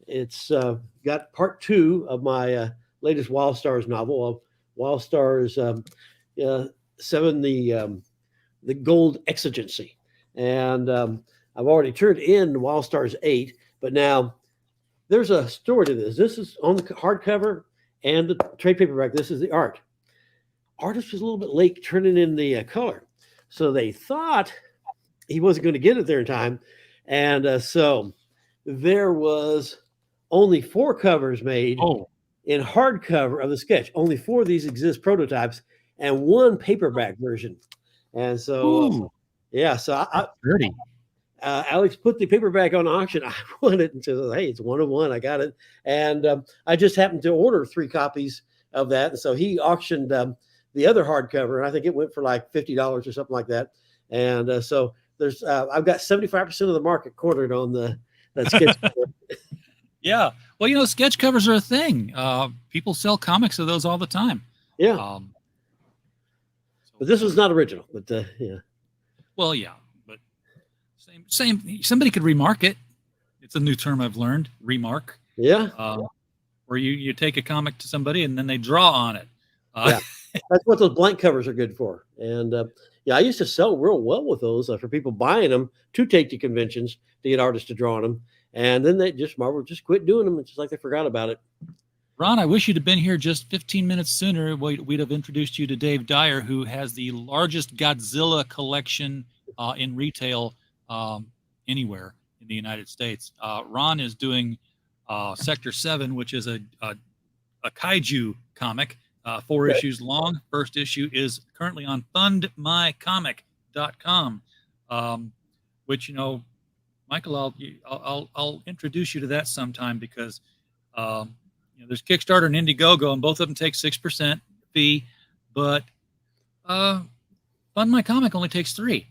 it's got part 2 of my latest Wild Stars novel, Wild Stars 7, the Gold Exigency, and I've already turned in Wild Stars 8, but now there's a story to this. This is on the hardcover and the trade paperback. This is the art. Artist was a little bit late turning in the color, so they thought he wasn't going to get it there in time, and so there was only 4 covers made in hardcover of the sketch. Only 4 of these exist prototypes, and 1 paperback version. And so, so Alex put the paperback on auction. I won it and said, "Hey, it's 1 of 1. I got it." And I just happened to order 3 copies of that, and so he auctioned the other hardcover, and I think it went for like $50 or something like that. And so there's I've got 75% of the market cornered on that sketch cover. Yeah, well, sketch covers are a thing. People sell comics of those all the time. Yeah, but this was not original. But yeah. Well, yeah, but same. Somebody could remark it. It's a new term I've learned. Remark. Yeah. Where you take a comic to somebody and then they draw on it. Yeah. That's what those blank covers are good for. And I used to sell real well with those for people buying them to take to conventions to get artists to draw on them. And then Marvel just quit doing them. It's just like they forgot about it. Ron, I wish you'd have been here just 15 minutes sooner. We'd have introduced you to Dave Dyer, who has the largest Godzilla collection in retail anywhere in the United States. Ron is doing Sector 7, which is a a kaiju comic, 4 issues long. First issue is currently on fundmycomic.com, which, you know, Michael, I'll introduce you to that sometime because you know, there's Kickstarter and Indiegogo, and both of them take 6% fee, but Fund My Comic only takes 3%.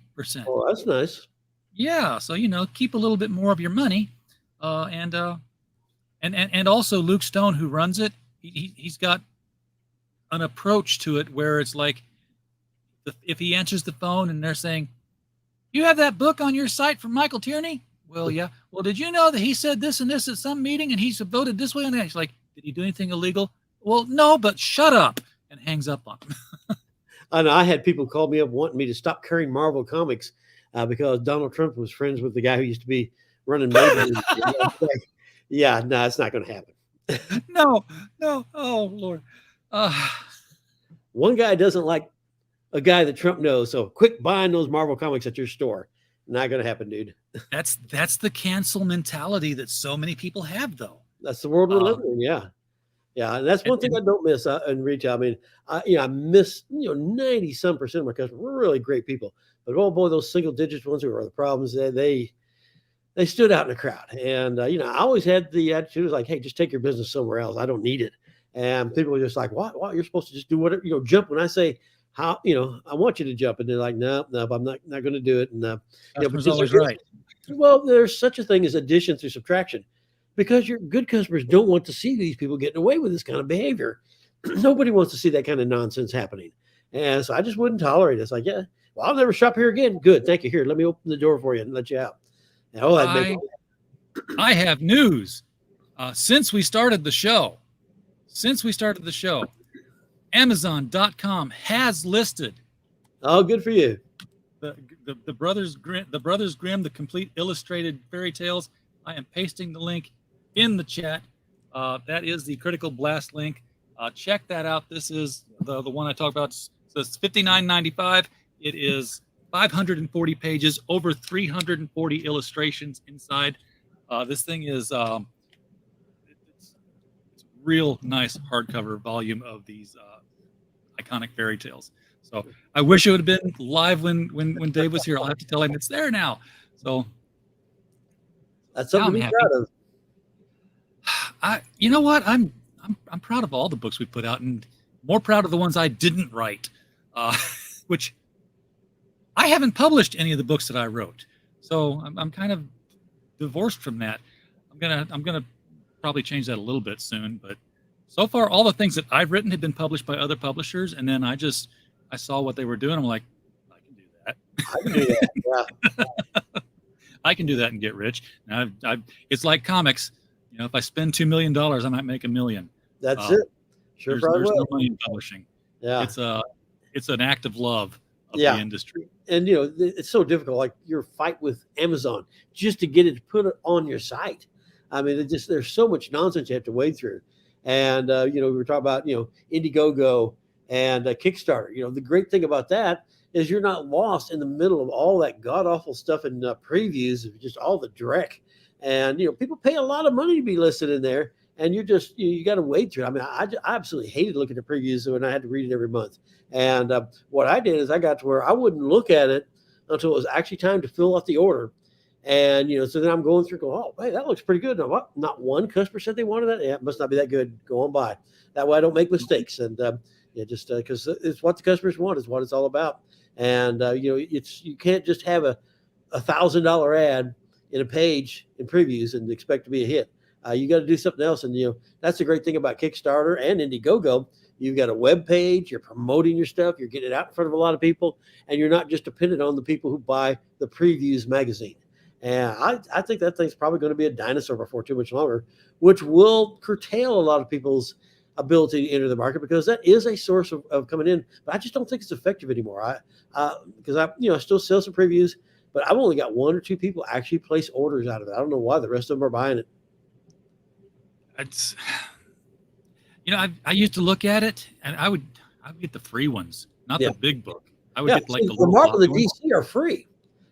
Oh, that's nice. Yeah, so, you know, keep a little bit more of your money, and also Luke Stone, who runs it, he's got an approach to it where it's like, if he answers the phone and they're saying, "You have that book on your site from Michael Tierney?" Well, yeah. Well, did you know that he said this and this at some meeting and he's voted this way? And he's like, did he do anything illegal? Well, no, but shut up, and hangs up on him. I know I had people call me up wanting me to stop carrying Marvel comics because Donald Trump was friends with the guy who used to be running Marvel. Yeah, no, it's not going to happen. No. Oh, Lord. One guy doesn't like a guy that Trump knows, so quit buying those Marvel comics at your store. Not going to happen, dude. That's the cancel mentality that so many people have, though. That's the world we're living in. Yeah. And that's one thing I don't miss in retail. I mean, I miss 90% of my customers. We're really great people, but oh boy, those single digit ones who are the problems. They stood out in the crowd, and I always had the attitude was like, hey, just take your business somewhere else. I don't need it. And people were just like, what? You're supposed to just do whatever, jump when I say how, I want you to jump, and they're like, no, I'm not going to do it. And customer's always right. Well, there's such a thing as addition through subtraction. Because your good customers don't want to see these people getting away with this kind of behavior. Nobody wants to see that kind of nonsense happening. And so I just wouldn't tolerate it. It's like, yeah, well, I'll never shop here again. Good. Thank you. Here, let me open the door for you and let you out. And, I have news. Since we started the show, Amazon.com has listed. Oh, good for you. The Brothers Grimm, the complete illustrated fairy tales. I am pasting the link in the chat. That is the Critical Blast link. Check that out. This is the one I talked about. So it's $59.95. It is 540 pages, over 340 illustrations inside. This thing is it's real nice hardcover volume of these iconic fairy tales. So I wish it would have been live when Dave was here. I'll have to tell him it's there now. So that's something to be proud of. You know what? I'm proud of all the books we put out, and more proud of the ones I didn't write, which I haven't published any of the books that I wrote. So I'm kind of divorced from that. I'm gonna probably change that a little bit soon. But so far, all the things that I've written have been published by other publishers, and then I saw what they were doing. I'm like, I can do that. I can do that. Yeah. I can do that and get rich. And it's like comics. If I spend $2 million, I might make $1 million. That's it. Sure, there's no money in publishing. Yeah, it's an act of love of the industry. And it's so difficult. Like your fight with Amazon just to get it to put it on your site. I mean, there's so much nonsense you have to wade through. And we were talking about Indiegogo and Kickstarter. The great thing about that is you're not lost in the middle of all that god awful stuff in previews of just all the dreck. And people pay a lot of money to be listed in there, and you got to wade through it. I mean, I absolutely hated looking at previews when I had to read it every month. And what I did is I got to where I wouldn't look at it until it was actually time to fill out the order. And so then I'm going through, oh, hey, that looks pretty good. Now, what? Not one customer said they wanted that. Yeah, it must not be that good. Go on by. That way I don't make mistakes. And just because it's what the customers want is what it's all about. And you can't just have a $1,000 ad in a page in previews and expect to be a hit. You got to do something else. And, that's the great thing about Kickstarter and Indiegogo. You've got a web page, you're promoting your stuff, you're getting it out in front of a lot of people, and you're not just dependent on the people who buy the previews magazine. And I think that thing's probably going to be a dinosaur before too much longer, which will curtail a lot of people's ability to enter the market because that is a source of coming in. But I just don't think it's effective anymore. Because I still sell some previews, but I've only got 1 or 2 people actually place orders out of it. I don't know why. The rest of them are buying it. It's, I used to look at it, and I would get the free ones, not the big book. I would get like the Marvel and the DC are free,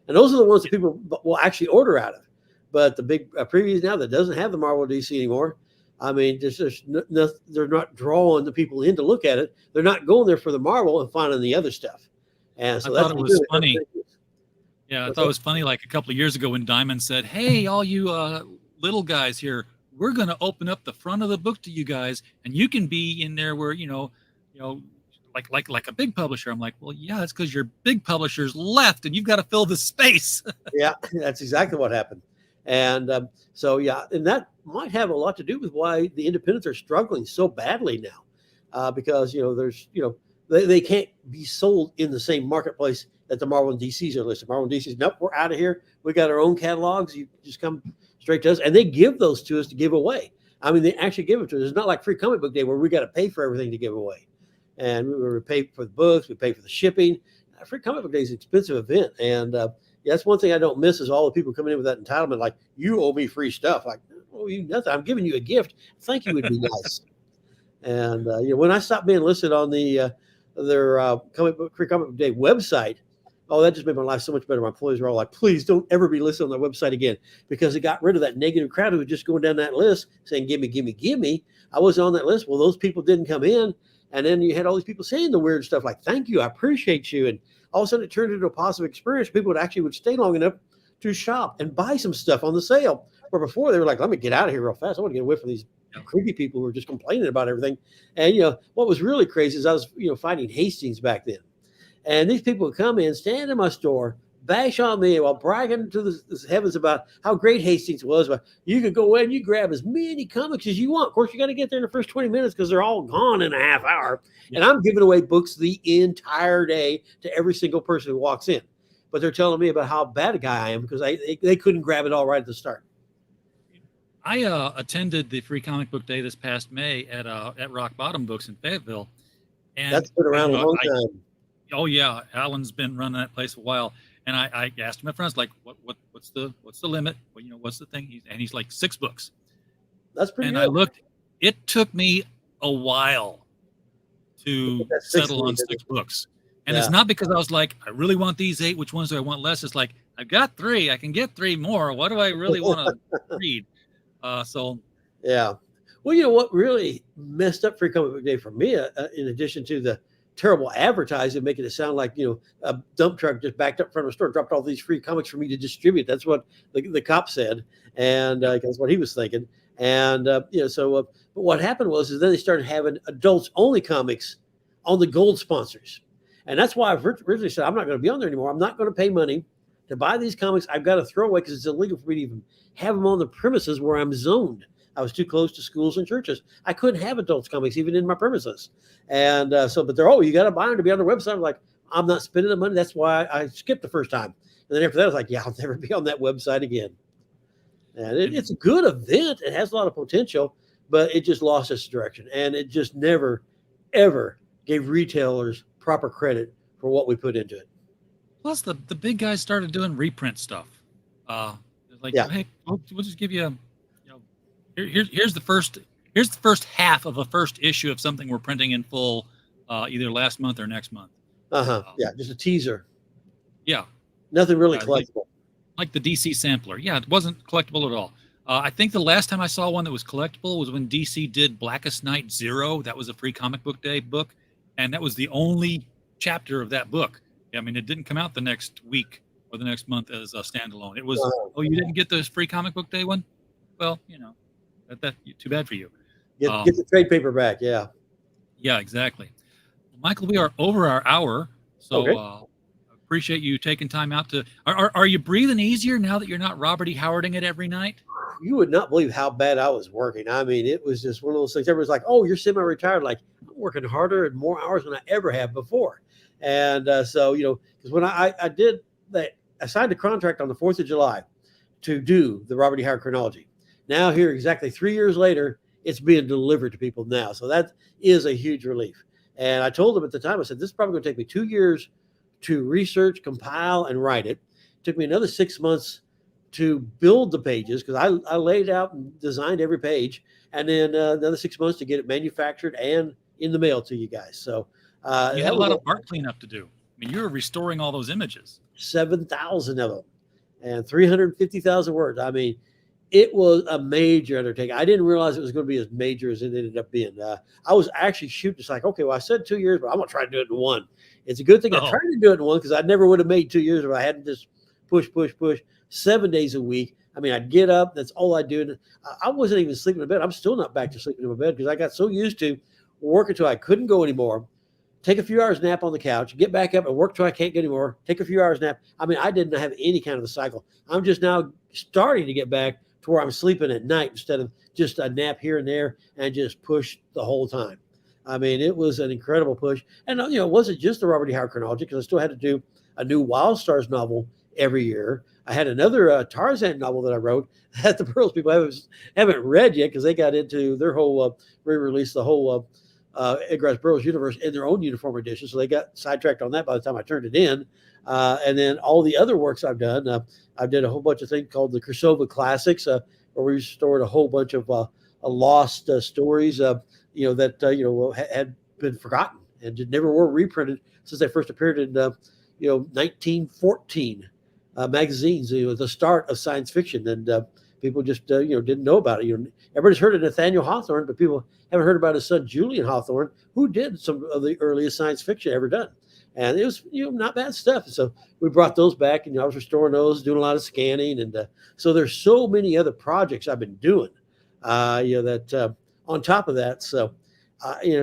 and those are the ones that people will actually order out of. But the big previews now that doesn't have the Marvel DC anymore, I mean, they're not drawing the people in to look at it. They're not going there for the Marvel and finding the other stuff. And so I thought it was funny. Yeah, I thought it was funny. Like a couple of years ago when Diamond said, "Hey, all you little guys here, we're going to open up the front of the book to you guys, and you can be in there where like a big publisher." I'm like, well, yeah, it's because your big publishers left, and you've got to fill the space. Yeah, that's exactly what happened. And so, yeah, and that might have a lot to do with why the independents are struggling so badly now, because, there's, they can't be sold in the same marketplace that the Marvel and DCs are listed. Marvel and DCs, nope, we're out of here. We got our own catalogs. You just come straight to us. And they give those to us to give away. I mean, they actually give it to us. It's not like Free Comic Book Day where we got to pay for everything to give away. And we pay for the books, we pay for the shipping. Free Comic Book Day is an expensive event. And that's one thing I don't miss is all the people coming in with that entitlement, like, you owe me free stuff. Like, oh, you nothing. I'm giving you a gift. Thank you would be nice. And when I stopped being listed on their Free Comic Book Day website, oh, that just made my life so much better. My employees were all like, please don't ever be listed on their website again, because it got rid of that negative crowd who was just going down that list saying, give me, give me, give me. I wasn't on that list. Well, those people didn't come in. And then you had all these people saying the weird stuff like, thank you, I appreciate you. And all of a sudden it turned into a positive experience. People would stay long enough to shop and buy some stuff on the sale. Where before they were like, let me get out of here real fast. I want to get away from these creepy people who are just complaining about everything. And, what was really crazy is I was, fighting Hastings back then. And these people would come in, stand in my store, bash on me while bragging to the heavens about how great Hastings was. But you could go in and you grab as many comics as you want. Of course, you got to get there in the first 20 minutes because they're all gone in a half hour. Yeah. And I'm giving away books the entire day to every single person who walks in. But they're telling me about how bad a guy I am because they couldn't grab it all right at the start. I attended the Free Comic Book Day this past May at Rock Bottom Books in Fayetteville. And that's been around a long time. Oh yeah, Alan's been running that place a while. And I asked my friends, like, what's the limit? Well, what's the thing? He's like 6 books. That's pretty good. And I looked, it took me a while to settle on 6 books. And it's not because I was like, I really want these 8. Which ones do I want less? It's like, I've got 3. I can get 3 more. What do I really want to read? Yeah. Well, what really messed up Free Comic Book Day for me, in addition to the terrible advertising, making it sound like, a dump truck just backed up in front of a store, dropped all these free comics for me to distribute. That's what the cop said. And that's what he was thinking. And, but what happened is then they started having adults only comics on the gold sponsors. And that's why I've originally said, I'm not going to be on there anymore. I'm not going to pay money to buy these comics. I've got to throw away because it's illegal for me to even have them on the premises where I'm zoned. I was too close to schools and churches. I couldn't have adults comics even in my premises. And but they're, you got to buy them to be on their website. I'm like, I'm not spending the money. That's why I skipped the first time. And then after that, I was like, yeah, I'll never be on that website again. And it's a good event. It has a lot of potential, but it just lost its direction. And it just never, ever gave retailers proper credit for what we put into it. Plus, the big guys started doing reprint stuff. Hey, we'll just give you here's the first half of a first issue of something we're printing in full, either last month or next month. Yeah, just a teaser. Yeah, nothing really collectible. Like the DC sampler. Yeah, it wasn't collectible at all. I think the last time I saw one that was collectible was when DC did Blackest Night 0. That was a Free Comic Book Day book, and that was the only chapter of that book. I mean, it didn't come out the next week or the next month as a standalone. It was, you didn't get the Free Comic Book Day one? Well, that too bad for you. Get the trade paperback, yeah. Yeah, exactly. Michael, we are over our hour, so appreciate you taking time out to. Are you breathing easier now that you're not Robert E. Howarding it every night? You would not believe how bad I was working. I mean, it was just one of those things. Everyone's like, "Oh, you're semi-retired." Like, I'm working harder and more hours than I ever have before. And because when I did that, I signed a contract on the 4th of July to do the Robert E. Howard chronology. Now here, exactly 3 years later, it's being delivered to people now. So that is a huge relief. And I told them at the time, I said, this is probably going to take me 2 years to research, compile, and write it. It took me another 6 months to build the pages because I laid out and designed every page. And then another 6 months to get it manufactured and in the mail to you guys. So you had a lot of art cleanup to do. I mean, you were restoring all those images. 7,000 of them and 350,000 words. I mean, it was a major undertaking. I didn't realize it was going to be as major as it ended up being. I was actually shooting. It's like, okay, well, I said 2 years, but I'm going to try to do it in one. It's a good thing I tried to do it in one because I never would have made 2 years if I hadn't just push 7 days a week. I mean, I'd get up. That's all I do. And I wasn't even sleeping in bed. I'm still not back to sleeping in my bed because I got so used to working till I couldn't go anymore. Take a few hours nap on the couch, get back up and work till I can't get anymore. Take a few hours nap. I mean, I didn't have any kind of a cycle. I'm just now starting to get back to where I'm sleeping at night instead of just a nap here and there and just push the whole time. I mean, it was an incredible push. And, it wasn't just the Robert E. Howard chronology because I still had to do a new Wild Stars novel every year. I had another Tarzan novel that I wrote that the Pearls people haven't read yet because they got into their whole re-release, the whole Edgar Rice Burroughs universe in their own uniform edition. So they got sidetracked on that by the time I turned it in. And then all the other works I've done, I did a whole bunch of things called the Krasova Classics, where we restored a whole bunch of lost stories, that had been forgotten and never were reprinted since they first appeared in 1914 magazines. The start of science fiction, and people just didn't know about it. Everybody's heard of Nathaniel Hawthorne, but people haven't heard about his son Julian Hawthorne, who did some of the earliest science fiction ever done. And it was not bad stuff. So we brought those back, and I was restoring those, doing a lot of scanning, and so there's so many other projects I've been doing. That on top of that, so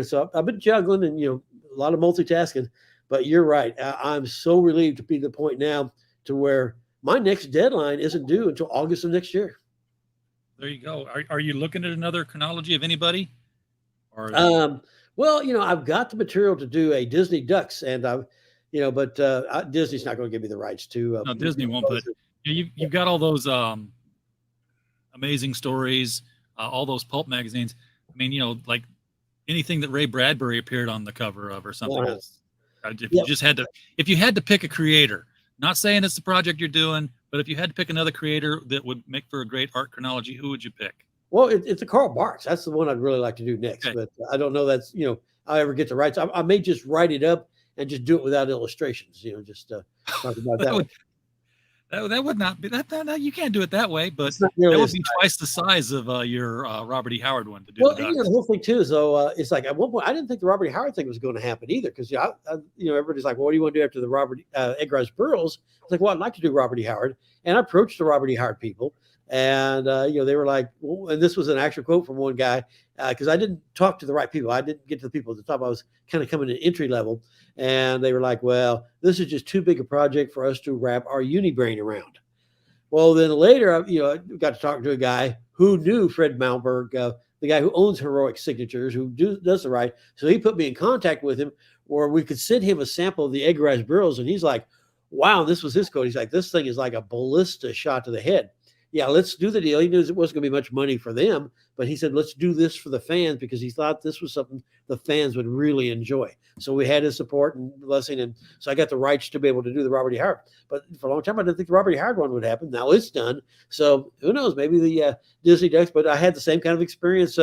so I've been juggling and a lot of multitasking. But you're right. I'm so relieved to be at the point now to where my next deadline isn't due until August of next year. There you go. Are you looking at another chronology of anybody? Or well, I've got the material to do a Disney Ducks, and but Disney's not going to give me the rights to. No, Disney won't. But you've got all those amazing stories, all those pulp magazines. I mean, like anything that Ray Bradbury appeared on the cover of or something. If you had to pick a creator, not saying it's the project you're doing, but if you had to pick another creator that would make for a great art chronology, who would you pick? Well, it's a Carl Barks. That's the one I'd really like to do next, but I don't know that's, I'll ever get the rights. I may just write it up and just do it without illustrations, just talk about that. That would not be that. You can't do it that way, but that would be twice the size of your Robert E. Howard one to do. Well, the whole thing too is though, it's like at one point I didn't think the Robert E. Howard thing was going to happen either because everybody's like, well, what do you want to do after the Edgar Rice Burroughs? It's like, well, I'd like to do Robert E. Howard, and I approached the Robert E. Howard people. And, they were like, well, and this was an actual quote from one guy, because I didn't talk to the right people. I didn't get to the people at the top. I was kind of coming in entry level. And they were like, well, this is just too big a project for us to wrap our uni brain around. Well, then later, I got to talk to a guy who knew Fred Malmberg, the guy who owns Heroic Signatures, who does the right. So he put me in contact with him where we could send him a sample of the Edgar Rice Burroughs. And he's like, wow, this was his quote. He's like, this thing is like a ballista shot to the head. Yeah, let's do the deal. He knew it wasn't going to be much money for them, but he said, let's do this for the fans because he thought this was something the fans would really enjoy. So we had his support and blessing. And so I got the rights to be able to do the Robert E. Howard. But for a long time, I didn't think the Robert E. Howard one would happen. Now it's done. So who knows, maybe the Disney Ducks, but I had the same kind of experience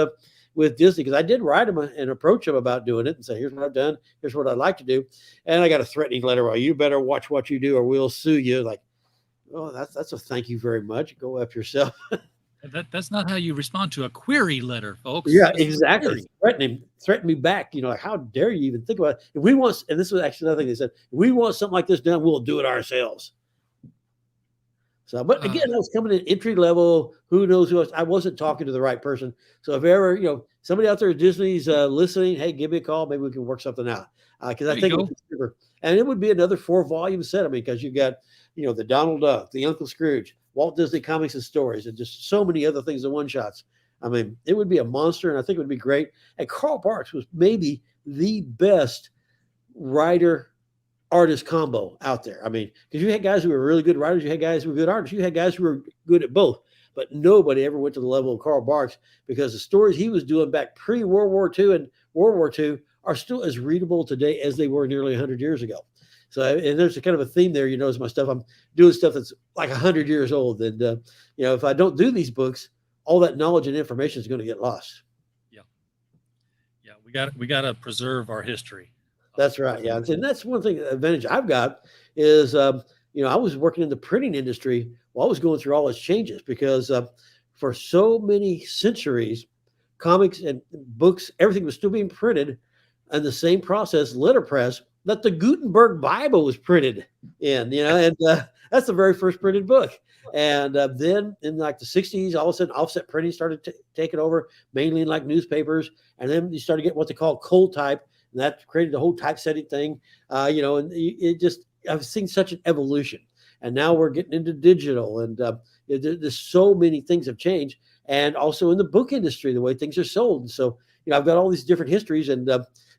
with Disney because I did write him and approach him about doing it and say, here's what I've done. Here's what I'd like to do. And I got a threatening letter. Well, you better watch what you do or we'll sue you. Like, oh, that's a thank you very much. Go up yourself. That's not how you respond to a query letter, folks. Yeah, exactly. Threaten me back. Like, how dare you even think about it? If we want, and this was actually another thing they said, if we want something like this done, we'll do it ourselves. So, but again, I was coming in entry level. Who knows who else? I wasn't talking to the right person. So if ever, somebody out there at Disney's listening, hey, give me a call. Maybe we can work something out. Because I think it would be another 4-volume set. I mean, because you've got, the Donald Duck, the Uncle Scrooge, Walt Disney Comics and Stories, and just so many other things in one-shots. I mean, it would be a monster, and I think it would be great. And Carl Barks was maybe the best writer-artist combo out there. I mean, because you had guys who were really good writers, you had guys who were good artists, you had guys who were good at both, but nobody ever went to the level of Carl Barks because the stories he was doing back pre-World War II and World War II are still as readable today as they were nearly 100 years ago. So, and there's a kind of a theme there. You notice my stuff. I'm doing stuff that's like 100 years old. And, if I don't do these books, all that knowledge and information is going to get lost. Yeah. We got to preserve our history. That's right. Yeah. And that's one thing, advantage I've got is, I was working in the printing industry while I was going through all its changes because, for so many centuries, comics and books, everything was still being printed in the same process, letterpress, that the Gutenberg Bible was printed in, and that's the very first printed book. And then in like the 60s, all of a sudden offset printing started taking over, mainly in like newspapers. And then you started getting what they call cold type, and that created the whole typesetting thing, and it just, I've seen such an evolution. And now we're getting into digital, and there's so many things have changed. And also in the book industry, the way things are sold. And so, I've got all these different histories. And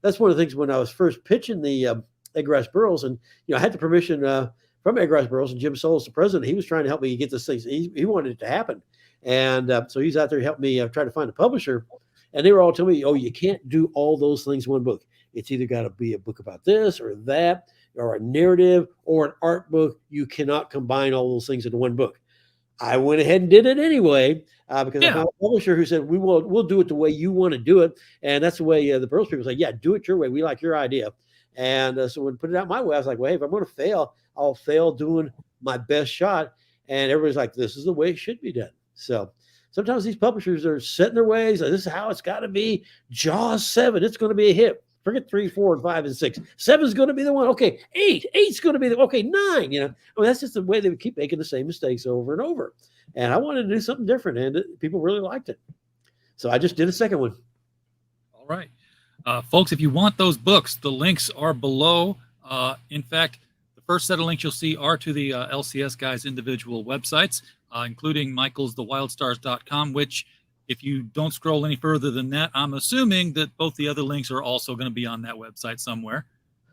that's one of the things when I was first pitching the Egggrass Burrows, and, I had the permission from Egggrass Burrows, and Jim Souls, the president, he was trying to help me get this thing. He wanted it to happen. And so he's out there helping me try to find a publisher. And they were all telling me, oh, you can't do all those things in one book. It's either got to be a book about this or that, or a narrative or an art book. You cannot combine all those things into one book. I went ahead and did it anyway because I found a publisher who said, we'll do it the way you want to do it. And that's the way the Burroughs people say, yeah, do it your way. We like your idea. And so when I put it out my way, I was like, well, hey, if I'm going to fail, I'll fail doing my best shot. And everybody's like, this is the way it should be done. So sometimes these publishers are set in their ways. Like, this is how it's got to be. Jaws 7, it's going to be a hit. Forget 3, 4, and 5, and 6. 7 is going to be the one. Okay, 8. 8's going to be the 9. That's just the way they would keep making the same mistakes over and over. And I wanted to do something different, and people really liked it. So I just did a second one. All right, folks, if you want those books, the links are below. In fact, the first set of links you'll see are to the LCS Guys individual websites, including Michael's thewildstars.com, which, if you don't scroll any further than that, I'm assuming that both the other links are also going to be on that website somewhere.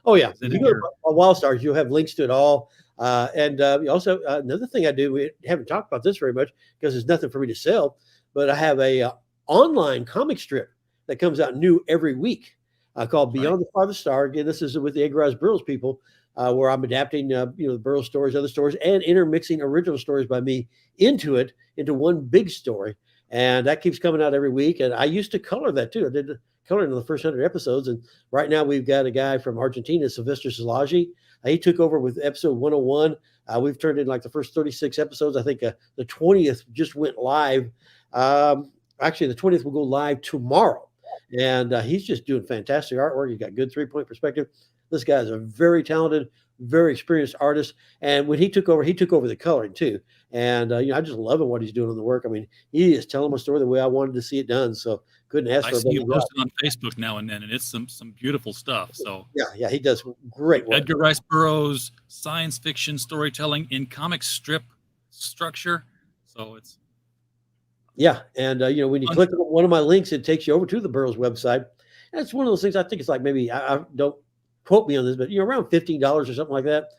Oh, yeah. If you go to Wild Stars, you'll have links to it all. And also, another thing I do, we haven't talked about this very much because there's nothing for me to sell, but I have a online comic strip that comes out new every week called Beyond the Farthest Star. Again, this is with the Egggrass Burroughs people, where I'm adapting, the Burroughs stories, other stories, and intermixing original stories by me into one big story. And that keeps coming out every week. And I used to color that too. I did coloring in the first 100 episodes. And right now we've got a guy from Argentina, Sylvester Szilagyi. He took over with episode 101. We've turned in like the first 36 episodes. I think the 20th just went live. Actually, the 20th will go live tomorrow. And he's just doing fantastic artwork. He's got good 3-point perspective. This guy is a very talented, very experienced artist. And when he took over the coloring too. And, I just love what he's doing on the work. I mean, he is telling my story the way I wanted to see it done. So couldn't ask for a better job. I see you posting on Facebook now and then, and it's some beautiful stuff. So yeah, he does great work. Edgar Rice Burroughs, science fiction storytelling in comic strip structure. So it's. Yeah. And, when you click on one of my links, it takes you over to the Burroughs website. And it's one of those things, I think it's like maybe, I don't quote me on this, but, around $15 or something like that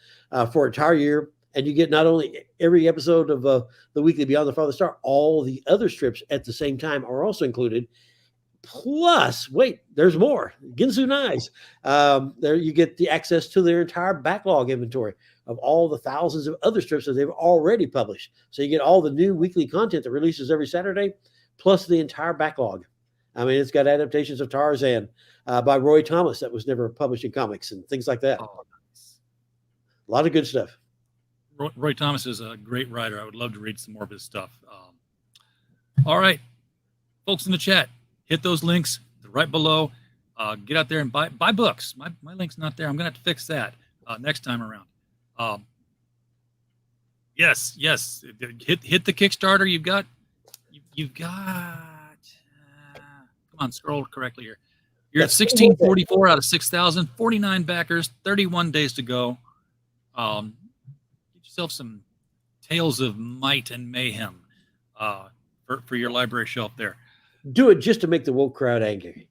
for an entire year. And you get not only every episode of the weekly Beyond the Farthest Star, all the other strips at the same time are also included. Plus, wait, there's more. Ginsu Knives. There you get the access to their entire backlog inventory of all the thousands of other strips that they've already published. So you get all the new weekly content that releases every Saturday, plus the entire backlog. I mean, it's got adaptations of Tarzan by Roy Thomas that was never published in comics and things like that. Oh, nice. A lot of good stuff. Roy Thomas is a great writer. I would love to read some more of his stuff. All right, folks in the chat, hit those links. They're right below. Get out there and buy books. My link's not there. I'm going to have to fix that next time around. Yes. Hit the Kickstarter. You've got. Come on, scroll correctly here. You're at 1644 out of 6,000. 49 backers. 31 days to go. Yourself some Tales of Might and Mayhem for your library shelf there. Do it just to make the woke crowd angry.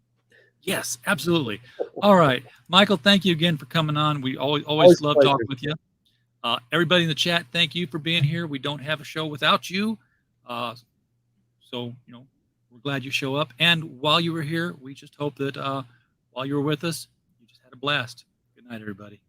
Yes, absolutely. All right, Michael, thank you again for coming on. We always love talking with you. Everybody in the chat, thank you for being here. We don't have a show without you. So, we're glad you show up. And while you were here, we just hope that while you were with us, you just had a blast. Good night, everybody.